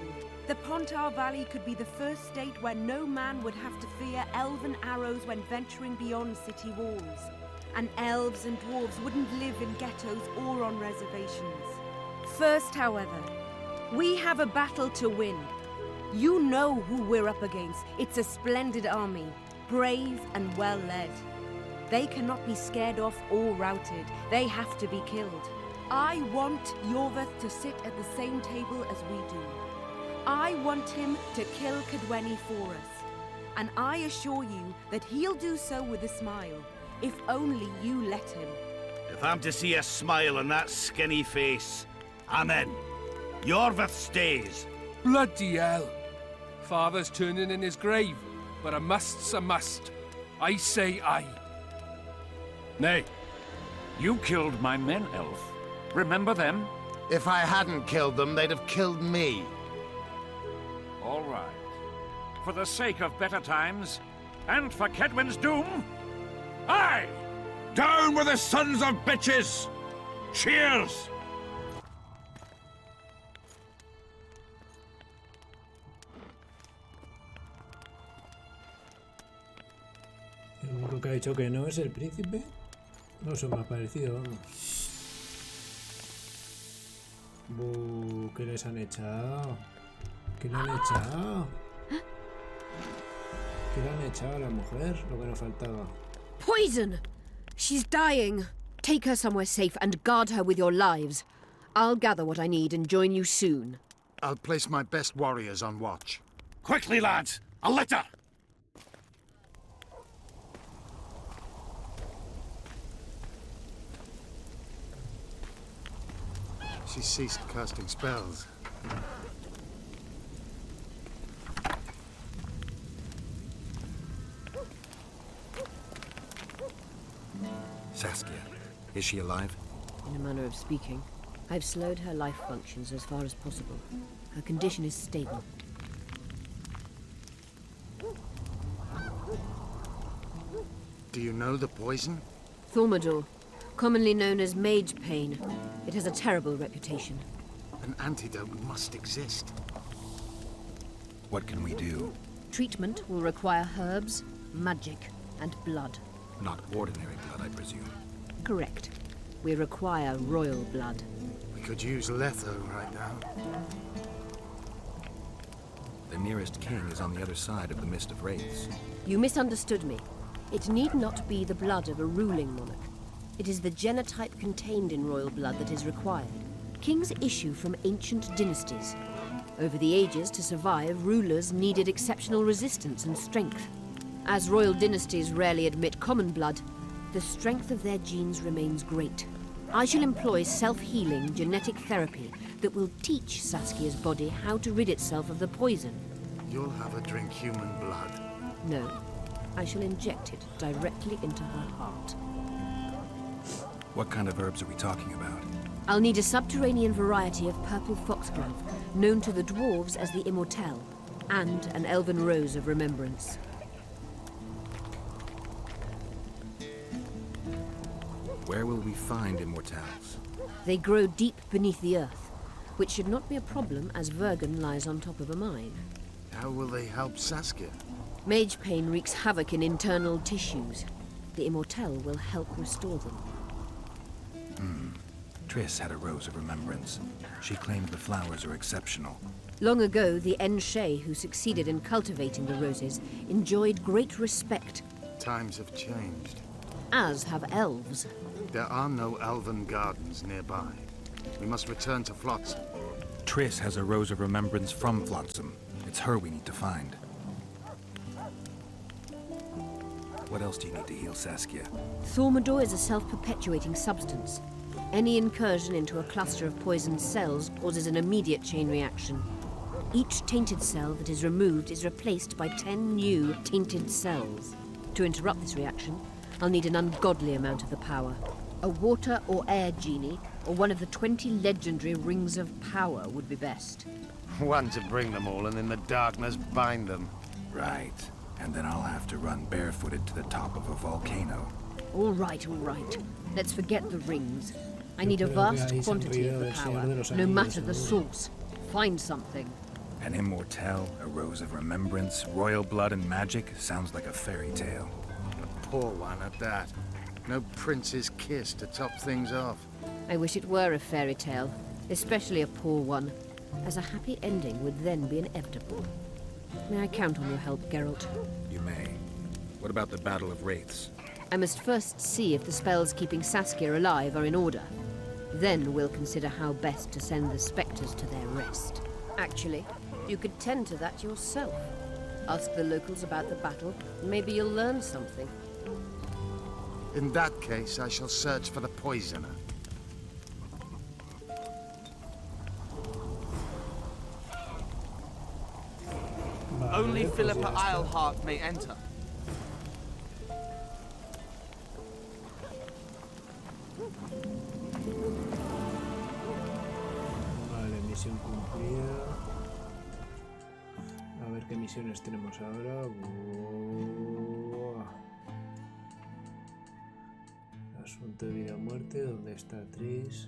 Speaker 3: The Pontar Valley could be the first state where no man would have to fear elven arrows when venturing beyond city walls. And elves and dwarves wouldn't live in ghettos or on reservations. First, however, we have a battle to win. You know who we're up against. It's a splendid army, brave and well-led. They cannot be scared off or routed. They have to be killed. I want Yorveth to sit at the same table as we do. I want him to kill Cadweni for us. And I assure you that he'll do so with a smile, if only you let him.
Speaker 7: If I'm to see a smile on that skinny face, I'm in. Yorveth stays.
Speaker 2: Bloody hell. Father's turning in his grave, but a must's a must. I say aye.
Speaker 6: Nay, you killed my men, Elf. Remember them?
Speaker 10: If I hadn't killed them, they'd have killed me.
Speaker 6: All right. For the sake of better times, and for Kedwin's doom, aye!
Speaker 9: Down with the sons of bitches! Cheers!
Speaker 1: El único que ha dicho que no es el príncipe. No son más parecidos, vamos. ¿Qué les han echado? ¿Qué le han echado? ¿Qué le han echado a la mujer? Lo que nos faltaba.
Speaker 12: Poison! She's dying. Take her somewhere safe and guard her with your lives. I'll gather what I need and join you soon.
Speaker 10: I'll place my best warriors on watch.
Speaker 7: Quickly, lads! A litter!
Speaker 10: She ceased casting spells.
Speaker 14: Saskia, is she alive?
Speaker 12: In a manner of speaking. I've slowed her life functions as far as possible. Her condition is stable.
Speaker 10: Do you know the poison?
Speaker 12: Thaumadour, commonly known as mage pain. It has a terrible reputation.
Speaker 10: An antidote must exist.
Speaker 14: What can we do?
Speaker 12: Treatment will require herbs, magic, and blood.
Speaker 14: Not ordinary blood, I presume.
Speaker 12: Correct. We require royal blood.
Speaker 10: We could use Letho right now.
Speaker 14: The nearest king is on the other side of the Mist of Wraiths.
Speaker 12: You misunderstood me. It need not be the blood of a ruling monarch. It is the genotype contained in royal blood that is required. Kings issue from ancient dynasties. Over the ages, to survive, rulers needed exceptional resistance and strength. As royal dynasties rarely admit common blood, the strength of their genes remains great. I shall employ self-healing genetic therapy that will teach Saskia's body how to rid itself of the poison.
Speaker 10: You'll have her drink human blood.
Speaker 12: No, I shall inject it directly into her heart.
Speaker 14: What kind of herbs are we talking about?
Speaker 12: I'll need a subterranean variety of purple foxglove, known to the dwarves as the Immortelle, and an elven rose of remembrance.
Speaker 14: Where will we find Immortelles?
Speaker 12: They grow deep beneath the earth, which should not be a problem as Vergen lies on top of a mine.
Speaker 10: How will they help Saskia?
Speaker 12: Mage pain wreaks havoc in internal tissues. The Immortelle will help restore them.
Speaker 14: Triss had a rose of remembrance. She claimed the flowers are exceptional.
Speaker 12: Long ago, the Enshe who succeeded in cultivating the roses enjoyed great respect.
Speaker 10: Times have changed.
Speaker 12: As have elves.
Speaker 10: There are no elven gardens nearby. We must return to Flotsam.
Speaker 14: Triss has a rose of remembrance from Flotsam. It's her we need to find. What else do you need to heal Saskia?
Speaker 12: Thaumadour is a self-perpetuating substance. Any incursion into a cluster of poisoned cells causes an immediate chain reaction. Each tainted cell that is removed is replaced by 10 new tainted cells. To interrupt this reaction, I'll need an ungodly amount of the power. A water or air genie, or one of the 20 legendary rings of power would be best.
Speaker 10: One to bring them all and in the darkness bind them.
Speaker 14: Right. And then I'll have to run barefooted to the top of a volcano.
Speaker 12: All right, all right. Let's forget the rings. I need a vast quantity of the power, no matter the source. Find something.
Speaker 14: An immortelle, a rose of remembrance, royal blood and magic sounds like a fairy tale.
Speaker 10: A poor one at that. No prince's kiss to top things off.
Speaker 12: I wish it were a fairy tale, especially a poor one, as a happy ending would then be inevitable. May I count on your help, Geralt?
Speaker 14: You may. What about the Battle of Wraiths?
Speaker 12: I must first see if the spells keeping Saskia alive are in order. Then we'll consider how best to send the spectres to their rest. Actually, you could tend to that yourself. Ask the locals about the battle, and maybe you'll learn something.
Speaker 10: In that case, I shall search for the poisoner.
Speaker 17: Only Philippa Eilhart may enter.
Speaker 1: Vale, misión cumplida. A ver qué misiones tenemos ahora. Buah. Asunto de vida o muerte. ¿Dónde está Tris?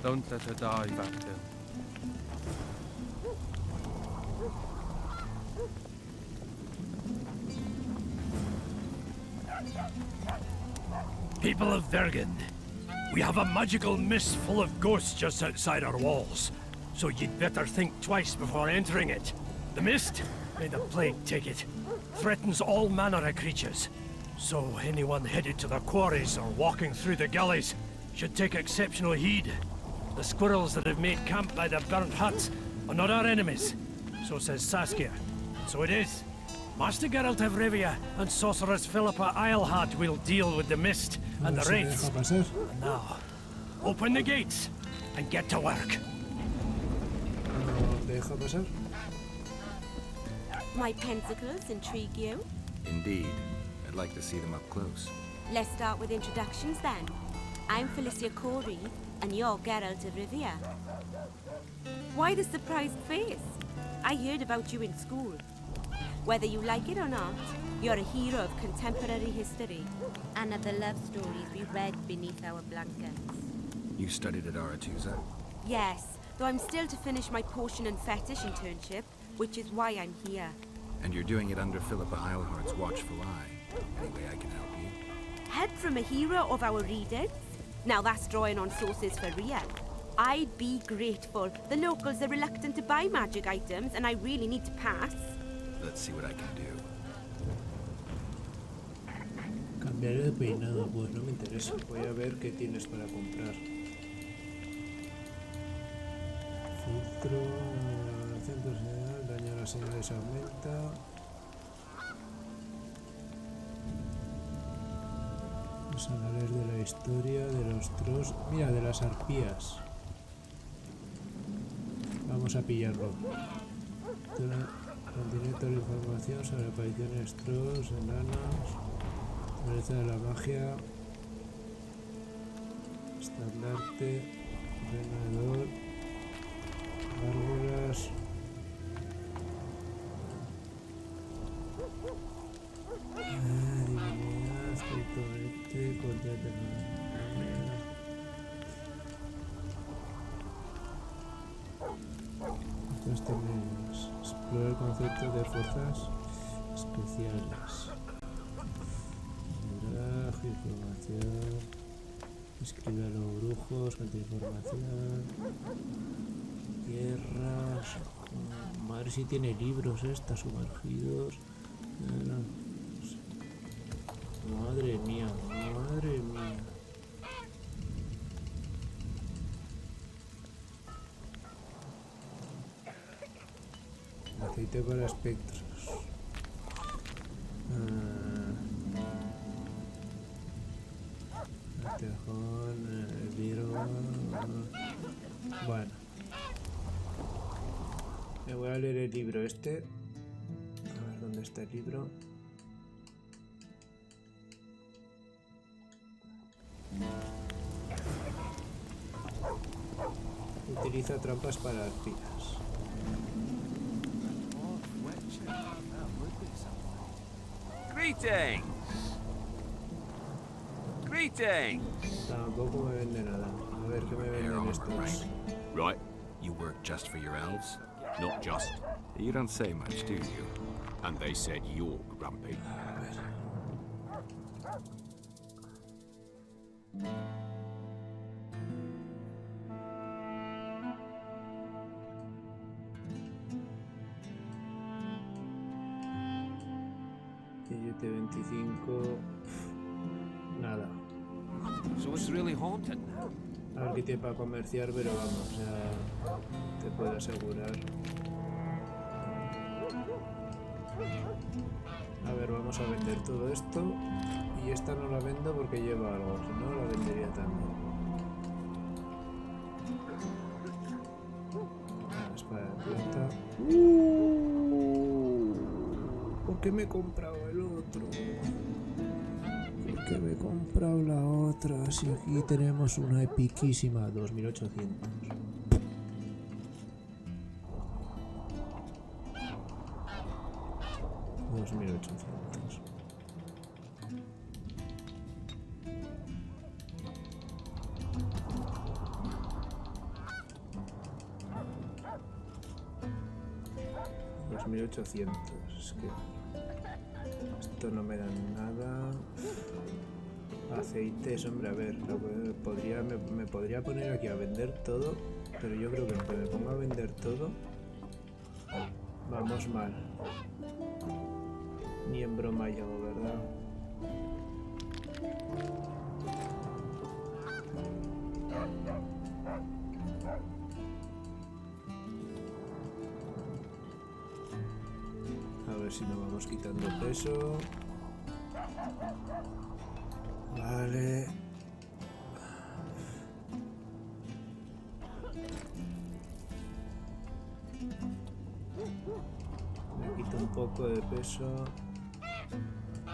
Speaker 2: Don't let her die, Vatican.
Speaker 13: People of Vergen, we have a magical mist full of ghosts just outside our walls, so you'd better think twice before entering it. The mist, may the plague take it, threatens all manner of creatures. So anyone headed to the quarries or walking through the gullies should take exceptional heed. The squirrels that have made camp by the burnt huts are not our enemies, so says Saskia. So it is. Master Geralt of Rivia and Sorceress Philippa Eilhart will deal with the mist and the wraiths. And now, open the gates and get to work.
Speaker 3: My pentacles intrigue you?
Speaker 14: Indeed. I'd like to see them up close.
Speaker 3: Let's start with introductions then. I'm Felicia Corey, and you're Geralt of Rivia. Why the surprised face? I heard about you in school. Whether you like it or not, you're a hero of contemporary history. And of the love stories we read beneath our blankets.
Speaker 14: You studied at Aretusa?
Speaker 3: Yes, though I'm still to finish my potion and fetish internship, which is why I'm here.
Speaker 14: And you're doing it under Philippa Eilhart's watchful eye. Any way I can help you?
Speaker 3: Help from a hero of our readers? Now that's drawing on sources for real. I'd be grateful. The locals are reluctant to buy magic items, and I really need to pass.
Speaker 14: Let's see what I can do.
Speaker 1: Cambiaré de peinado, pues no me interesa. Voy a ver qué tienes para comprar. Filtro, centro señal, daño a las señales aumenta. Los anales de la historia, de los trolls. Mira, de las arpías. Vamos a pillarlo. Contiene toda la información sobre apariciones trolls, enanas, naturaleza de la magia, estandarte, renador, gárgolas. Divinidad, autorete, control de entonces tenemos explorar el concepto de fuerzas especiales, liderazgo, información, escribir a los brujos, información, tierras. Madre, si tiene libros esta, sumergidos. Madre mía, madre mía. Aceite para espectros. Tejón, el libro. Bueno. Me voy a leer el libro este. A ver dónde está el libro. Utiliza trampas para arpías.
Speaker 4: Greetings! Greetings!
Speaker 1: Tampoco me vende nada. A ver qué me venden estos.
Speaker 14: Right. You work just for your elves?
Speaker 18: Not just.
Speaker 14: You don't say much, do you?
Speaker 18: And they said you're grumpy.
Speaker 1: Billete 25. Nada.
Speaker 4: So it's really haunted.
Speaker 1: A ver qué tiene para comerciar, pero vamos, ya te puedo asegurar. A ver, vamos a vender todo esto. Y esta no la vendo porque lleva algo, si no la vendería también. Espada de plata. ¿Por qué me he comprado el otro? ¿Por qué me he comprado la otra? Si aquí tenemos una epiquísima 2800. Es que esto no me da nada. Aceites, hombre, a ver, me podría poner aquí a vender todo, pero yo creo que aunque me ponga a vender todo, vamos mal. Ni en broma llego, ¿verdad? A ver si nos vamos quitando peso. Vale. Me quito un poco de peso.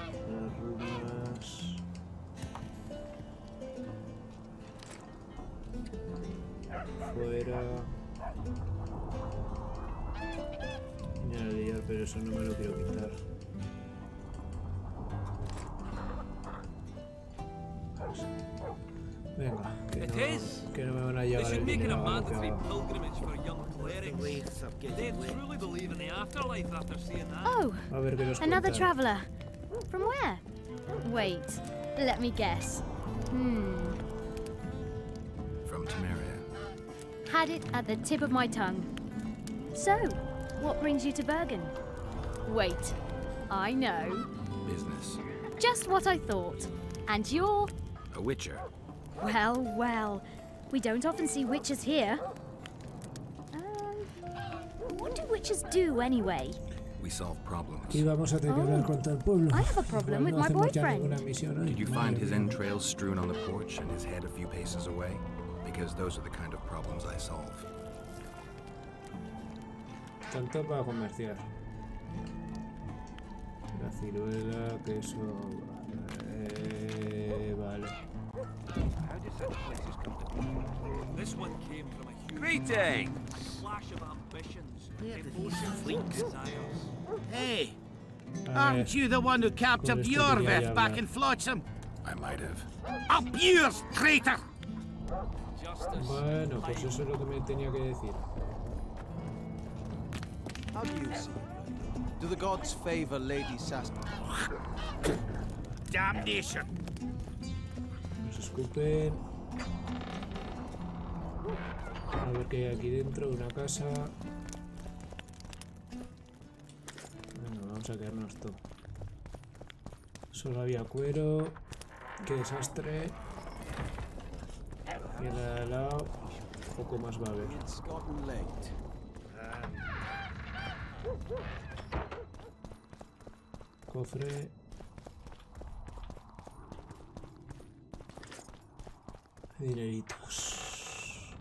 Speaker 1: Las runas. Fuera. Mira, pero eso no me lo quiero quitar. Venga, que no me van a llevar el dinero a lo que haga.
Speaker 19: Oh,
Speaker 1: A ver qué nos
Speaker 19: another
Speaker 1: cuentan.
Speaker 19: traveler. From where? Wait, let me guess.
Speaker 14: From Temeria.
Speaker 19: Had it at the tip of my tongue. So, what brings you to Bergen? Wait, I know.
Speaker 14: Business.
Speaker 19: Just what I thought. And you're...
Speaker 14: A witcher.
Speaker 19: Well, well. We don't often see witches here. What do witches do anyway?
Speaker 14: We solve problems.
Speaker 1: Aquí vamos a tener que hablar con todo el pueblo.
Speaker 19: I have a problem with my boyfriend.
Speaker 14: Did you find his entrails strewn on the porch and his head a few paces away? Because those are the kind of problems I solve.
Speaker 1: Tanto para comerciar. La ciruela, queso. Vale.
Speaker 4: This one came from a huge greetings. Flash of ambitions.
Speaker 7: Hey, aren't you the one who captured Jorveth back in Flotsam?
Speaker 14: I might have.
Speaker 7: Up yours, traitor!
Speaker 1: Bueno, pues eso es lo que me tenía que decir.
Speaker 17: How do you see? Do the gods favor Lady Sapphire?
Speaker 7: Damnation!
Speaker 1: Nos escupen. A ver qué hay aquí dentro, una casa. Bueno, vamos a quedarnos todo. Solo había cuero. Qué desastre. Y en el lado, poco más va a haber. Cofre. Dineritos.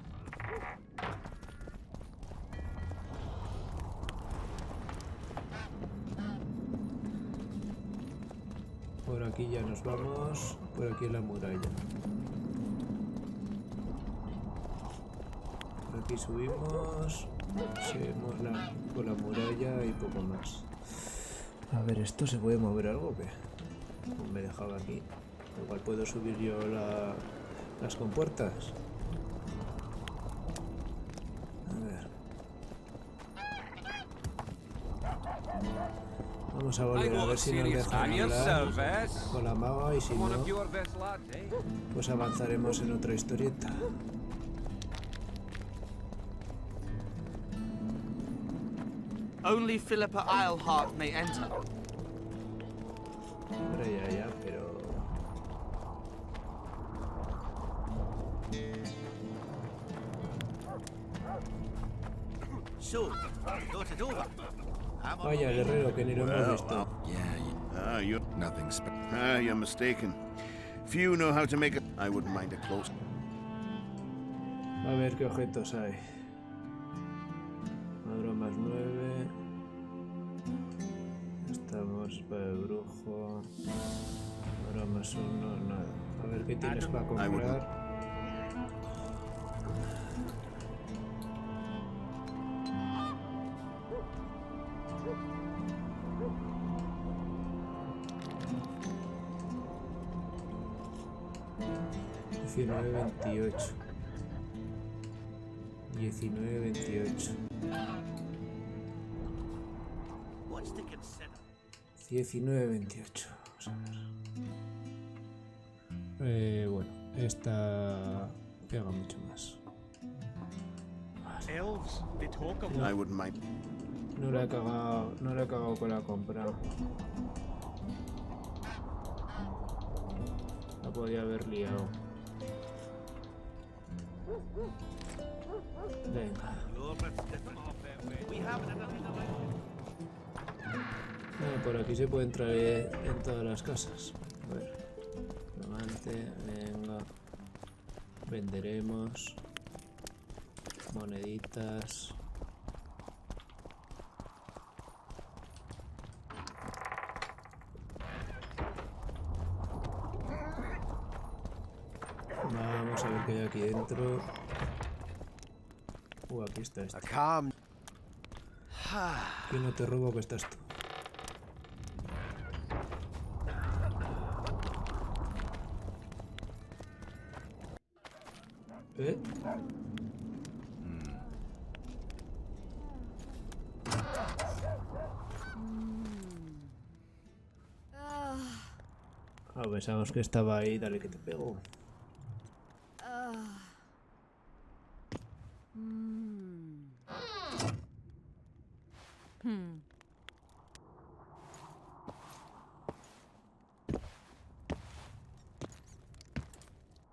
Speaker 1: Por aquí ya nos vamos. Por aquí la muralla. Por aquí subimos. Seguimos por la muralla y poco más. A ver, ¿esto se puede mover algo o qué? Me he dejado aquí. Igual puedo subir yo las compuertas. A ver. Vamos a volver a ver si nos dejan hablar con la maga y si no, pues avanzaremos en otra historieta.
Speaker 17: Only Philippa Eilhart may enter.
Speaker 1: Hombre, ya, pero...
Speaker 7: So, got it over.
Speaker 1: Vaya, guerrero, que ni lo hemos visto.
Speaker 5: You're mistaken. Few know how to make it. I wouldn't mind a close.
Speaker 1: A ver qué objetos hay. Maduro más 9. Estamos para el brujo. Maduro más 1, nada. A ver qué tienes para comprar. 19-28. 19-28. 19-28. Vamos a ver. Bueno, esta pega mucho más. Vale. No la he cagado con la compra. La podía haber liado. Venga. Por aquí se puede entrar en todas las casas. A ver. Diamante, venga. Venderemos. Moneditas. Vamos a ver qué hay aquí dentro. Aquí está esto. Que no te robo, que estás tú. Pensamos que estaba ahí, dale que te pego.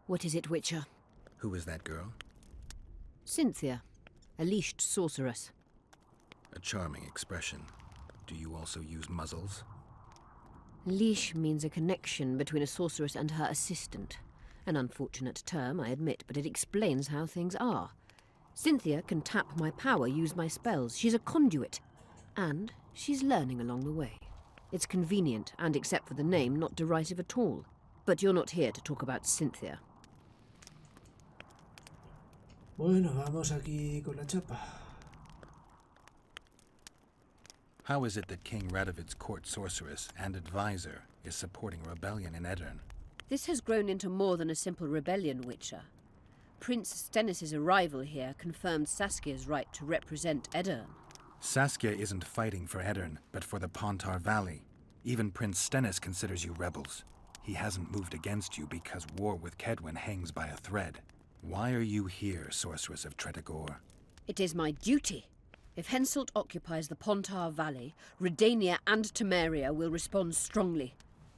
Speaker 12: What is it, Witcher?
Speaker 14: Who is that girl?
Speaker 12: Cynthia, a leashed sorceress.
Speaker 14: A charming expression. Do you also use muzzles?
Speaker 12: Leash means a connection between a sorceress and her assistant. An unfortunate term, I admit, but it explains how things are. Cynthia can tap my power, use my spells. She's a conduit. And she's learning along the way. It's convenient, and except for the name, not derisive at all. But you're not here to talk about Cynthia.
Speaker 1: Bueno, vamos aquí con la chapa.
Speaker 14: How is it that King Radovid's court sorceress and advisor is supporting rebellion in Edirne?
Speaker 12: This has grown into more than a simple rebellion, Witcher. Prince Stennis' arrival here confirmed Saskia's right to represent Edirne.
Speaker 14: Saskia isn't fighting for Edirne, but for the Pontar Valley. Even Prince Stennis considers you rebels. He hasn't moved against you because war with Kedwin hangs by a thread. Why are you here, Sorceress of Tretogor?
Speaker 12: It is my duty. If Henselt occupies the Pontar Valley, Redania and Temeria will respond strongly.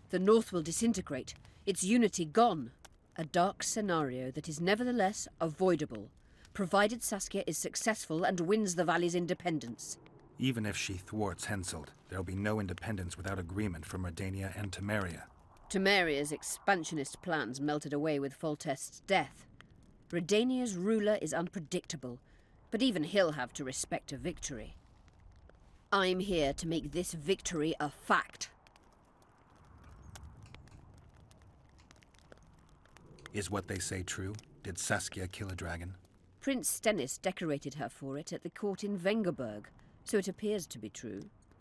Speaker 12: The North will disintegrate, its unity gone. A dark scenario that is nevertheless avoidable, provided Saskia is successful and wins the Valley's independence.
Speaker 14: Even if she thwarts Henselt, there'll be no independence without agreement from Redania and Temeria.
Speaker 12: Temeria's expansionist plans melted away with Foltest's death. Redania's ruler is unpredictable, but even he'll have to respect a victory. I'm here to make this victory a fact.
Speaker 14: Is what they say true? Did Saskia kill a dragon?
Speaker 12: Prince Stennis decorated her for it at the court in Vengerberg, so it appears to be true.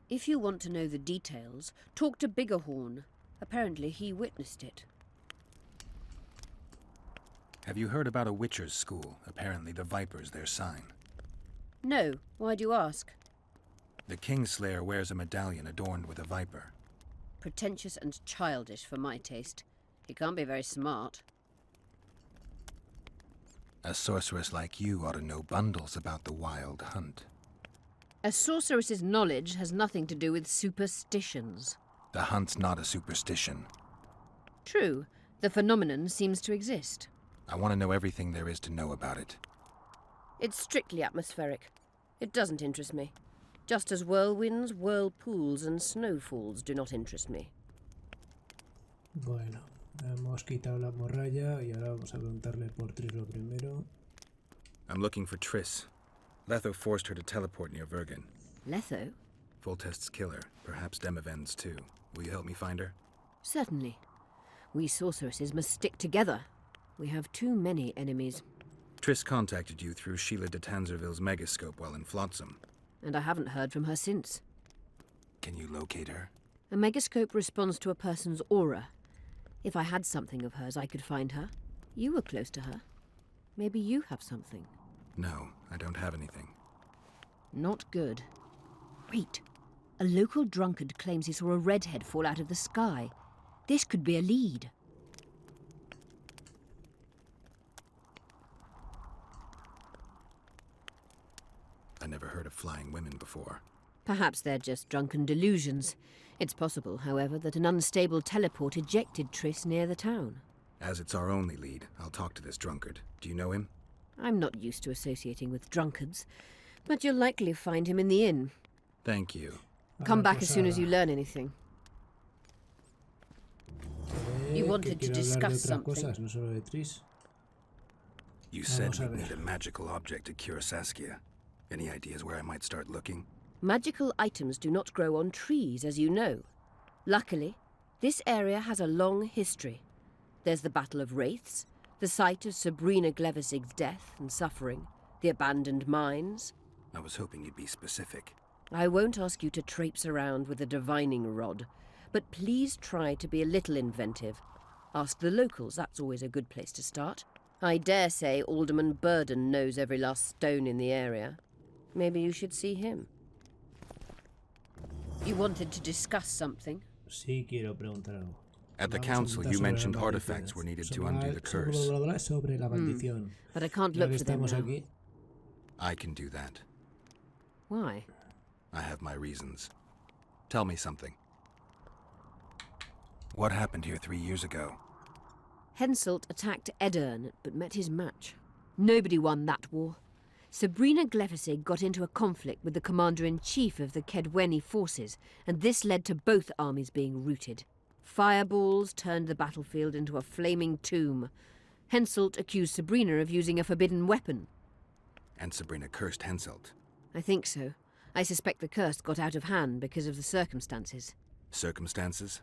Speaker 12: If you want to know the details, talk to Biggerhorn. Apparently he witnessed it.
Speaker 14: Have you heard about a Witcher's school? Apparently the Viper's their sign.
Speaker 12: No. Why do you ask?
Speaker 14: The Kingslayer wears a medallion adorned with a viper.
Speaker 12: Pretentious and childish for my taste. He can't be very smart.
Speaker 14: A sorceress like you ought to know bundles about the wild hunt.
Speaker 12: A sorceress's knowledge has nothing to do with superstitions.
Speaker 14: The hunt's not a superstition.
Speaker 12: True. The phenomenon seems to exist.
Speaker 14: I want to know everything there is to know about it.
Speaker 12: It's strictly atmospheric. It doesn't interest me. Just as whirlwinds, whirlpools, and snowfalls do not interest me.
Speaker 1: Bueno, hemos quitado la morralla y ahora vamos a preguntarle por Triss lo primero.
Speaker 14: I'm looking for Triss. Letho forced her to teleport near Vergen.
Speaker 12: Letho?
Speaker 14: Foltest's killer, perhaps Demavend's too. Will you help me find her?
Speaker 12: Certainly. We sorceresses must stick together. We have too many enemies.
Speaker 14: Triss contacted you through Sheila de Tanzerville's megascope while in Flotsam.
Speaker 12: And I haven't heard from her since.
Speaker 14: Can you locate her?
Speaker 12: A megascope responds to a person's aura. If I had something of hers, I could find her. You were close to her. Maybe you have something.
Speaker 14: No, I don't have anything.
Speaker 12: Not good. Wait. A local drunkard claims he saw a redhead fall out of the sky. This could be a lead.
Speaker 14: I never heard of flying women before.
Speaker 12: Perhaps they're just drunken delusions. It's possible, however, that an unstable teleport ejected Triss near the town.
Speaker 14: As it's our only lead, I'll talk to this drunkard. Do you know him?
Speaker 12: I'm not used to associating with drunkards, but you'll likely find him in the inn.
Speaker 14: Thank you.
Speaker 12: Come back as soon as you learn anything. You wanted to discuss something.
Speaker 1: Cosas, no solo de Triss.
Speaker 14: You said we'd need a magical object to cure Saskia. Any ideas where I might start looking?
Speaker 12: Magical items do not grow on trees, as you know. Luckily, this area has a long history. There's the Battle of Wraiths, the site of Sabrina Glevisig's death and suffering, the abandoned mines.
Speaker 14: I was hoping you'd be specific.
Speaker 12: I won't ask you to traipse around with a divining rod, but please try to be a little inventive. Ask the locals, that's always a good place to start. I dare say Alderman Burden knows every last stone in the area. Maybe you should see him. You wanted to discuss something?
Speaker 1: Sí, quiero preguntar algo.
Speaker 14: At the council, you mentioned artifacts were needed to undo the curse.
Speaker 1: Sobre la maldición.
Speaker 12: But I can't look for them now.
Speaker 1: Aquí.
Speaker 14: I can do that.
Speaker 12: Why?
Speaker 14: I have my reasons. Tell me something. What happened here 3 years ago?
Speaker 12: Henselt attacked Edirn, but met his match. Nobody won that war. Sabrina Glevisig got into a conflict with the commander-in-chief of the Kedweni forces, and this led to both armies being routed. Fireballs turned the battlefield into a flaming tomb. Henselt accused Sabrina of using a forbidden weapon.
Speaker 14: And Sabrina cursed Henselt.
Speaker 12: I think so. I suspect the curse got out of hand because of the circumstances.
Speaker 14: Circumstances?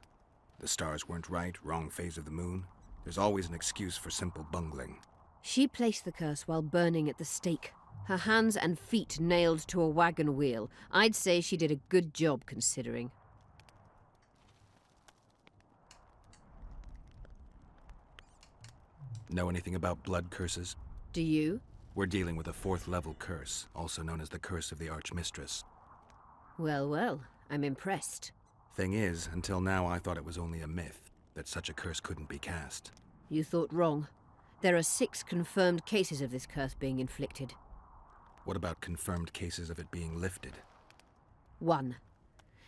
Speaker 14: The stars weren't right, wrong phase of the moon. There's always an excuse for simple bungling.
Speaker 12: She placed the curse while burning at the stake. Her hands and feet nailed to a wagon wheel. I'd say she did a good job, considering.
Speaker 14: Know anything about blood curses?
Speaker 12: Do you?
Speaker 14: We're dealing with a 4th level curse, also known as the Curse of the Archmistress.
Speaker 12: Well, well, I'm impressed.
Speaker 14: Thing is, until now I thought it was only a myth, that such a curse couldn't be cast.
Speaker 12: You thought wrong. There are 6 confirmed cases of this curse being inflicted.
Speaker 14: What about confirmed cases of it being lifted?
Speaker 12: 1.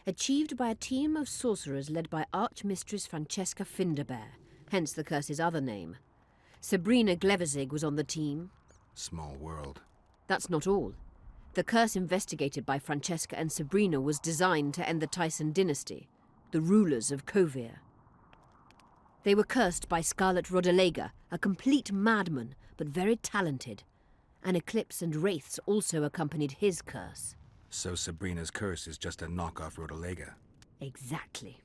Speaker 12: Achieved by a team of sorcerers led by Archmistress Francesca Finderbear, hence the curse's other name. Sabrina Glevisig was on the team.
Speaker 14: Small world.
Speaker 12: That's not all. The curse investigated by Francesca and Sabrina was designed to end the Tyson dynasty, the rulers of Kovir. They were cursed by Scarlet Rodolega, a complete madman, but very talented. An eclipse and wraiths also accompanied his curse.
Speaker 14: So Sabrina's curse is just a knockoff Rodolega?
Speaker 12: Exactly.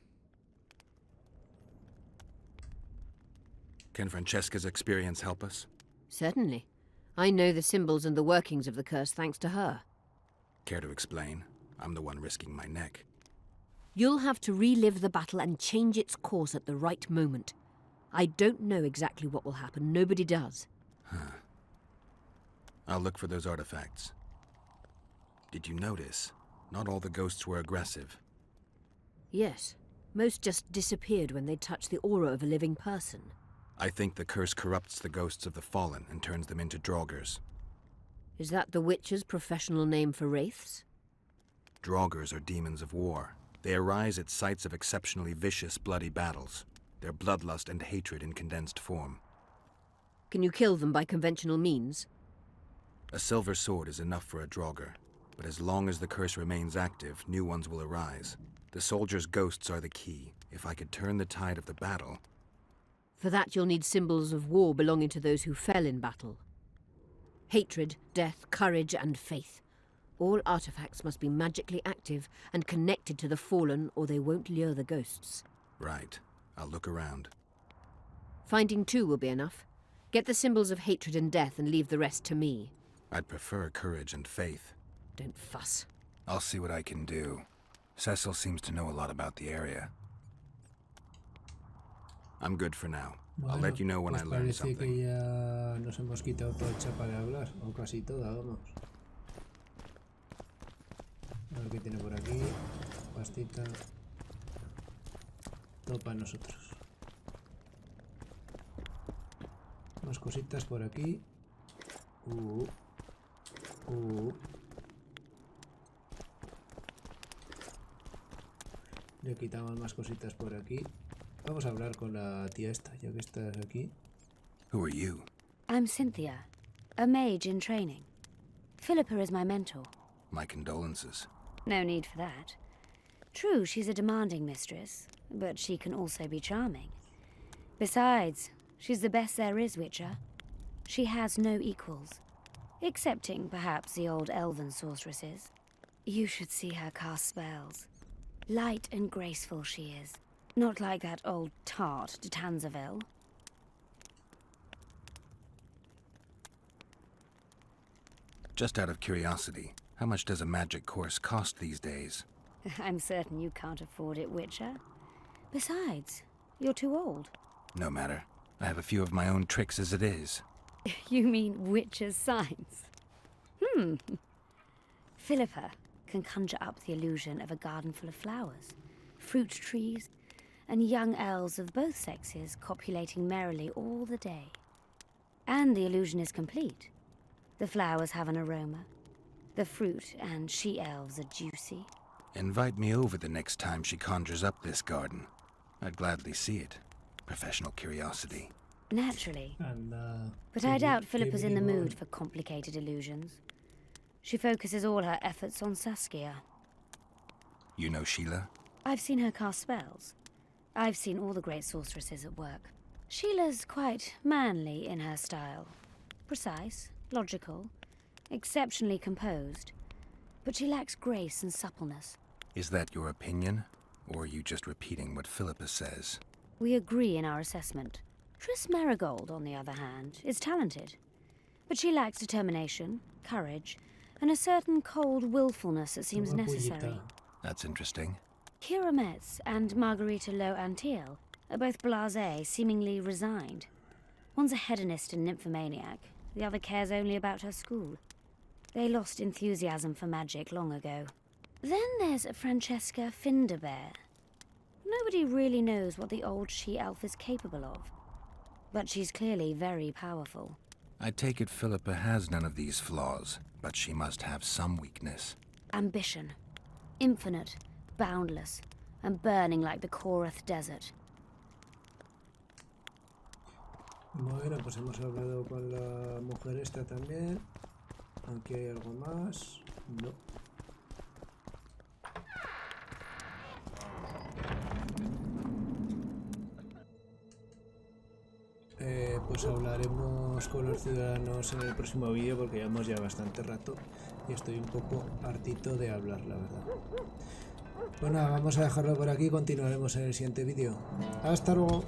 Speaker 14: Can Francesca's experience help us?
Speaker 12: Certainly. I know the symbols and the workings of the curse thanks to her.
Speaker 14: Care to explain? I'm the one risking my neck.
Speaker 12: You'll have to relive the battle and change its course at the right moment. I don't know exactly what will happen. Nobody does.
Speaker 14: Huh. I'll look for those artifacts. Did you notice? Not all the ghosts were aggressive.
Speaker 12: Yes. Most just disappeared when they touched the aura of a living person.
Speaker 14: I think the curse corrupts the ghosts of the fallen and turns them into draugrs.
Speaker 12: Is that the Witcher's professional name for wraiths?
Speaker 14: Draugrs are demons of war. They arise at sites of exceptionally vicious, bloody battles. Their bloodlust and hatred in condensed form.
Speaker 12: Can you kill them by conventional means?
Speaker 14: A silver sword is enough for a draugr, but as long as the curse remains active, new ones will arise. The soldiers' ghosts are the key. If I could turn the tide of the battle...
Speaker 12: For that you'll need symbols of war belonging to those who fell in battle. Hatred, death, courage, and faith. All artifacts must be magically active and connected to the fallen, or they won't lure the ghosts.
Speaker 14: Right. I'll look around.
Speaker 12: Finding 2 will be enough. Get the symbols of hatred and death and leave the rest to me.
Speaker 14: I'd prefer courage and faith.
Speaker 12: Don't fuss.
Speaker 14: I'll see what I can do. Cecil seems to know a lot about the area. I'm good for now. I'll let you know when I learn something.
Speaker 1: Parece que ya nos hemos quitado toda chapa de hablar, o casi toda, vamos. A ver qué tiene por aquí. Pastita. Todo para nosotros. Más cositas por aquí. Ya quitamos más cositas por aquí. Vamos a hablar con la tía esta, ya que estás aquí.
Speaker 14: Who are you?
Speaker 20: I'm Cynthia, a mage in training. Philippa is my mentor.
Speaker 14: My condolences.
Speaker 20: No need for that. True, she's a demanding mistress, but she can also be charming. Besides, she's the best there is, Witcher. She has no equals, excepting perhaps the old elven sorceresses. You should see her cast spells. Light and graceful she is. Not like that old tart de Tanzaville.
Speaker 14: Just out of curiosity, how much does a magic course cost these days?
Speaker 20: I'm certain you can't afford it, Witcher. Besides, you're too old.
Speaker 14: No matter. I have a few of my own tricks as it is.
Speaker 20: You mean Witcher's signs? Philippa can conjure up the illusion of a garden full of flowers, fruit trees, and young elves of both sexes copulating merrily all the day. And the illusion is complete. The flowers have an aroma. The fruit and she-elves are juicy.
Speaker 14: Invite me over the next time she conjures up this garden. I'd gladly see it. Professional curiosity.
Speaker 20: Naturally.
Speaker 1: And,
Speaker 20: but I doubt Philippa's in the mood for complicated illusions. She focuses all her efforts on Saskia.
Speaker 14: You know Sheila?
Speaker 20: I've seen her cast spells. I've seen all the great sorceresses at work. Sheila's quite manly in her style. Precise, logical, exceptionally composed. But she lacks grace and suppleness.
Speaker 14: Is that your opinion? Or are you just repeating what Philippa says?
Speaker 20: We agree in our assessment. Triss Marigold, on the other hand, is talented. But she lacks determination, courage, and a certain cold willfulness that seems necessary.
Speaker 14: That's interesting.
Speaker 20: Kira Metz and Margarita Lowe Antiel are both blasé, seemingly resigned. One's a hedonist and nymphomaniac. The other cares only about her school. They lost enthusiasm for magic long ago. Then there's Francesca Finderbear. Nobody really knows what the old she-elf is capable of. But she's clearly very powerful.
Speaker 14: I take it Philippa has none of these flaws, but she must have some weakness.
Speaker 20: Ambition. Infinite, boundless, and burning like the Korath Desert.
Speaker 1: Bueno, pues hemos hablado con la mujer esta también. Aquí hay algo más. No. Pues hablaremos con los ciudadanos en el próximo vídeo porque llevamos ya bastante rato y estoy un poco hartito de hablar, la verdad. Bueno, vamos a dejarlo por aquí, continuaremos en el siguiente vídeo. Hasta luego.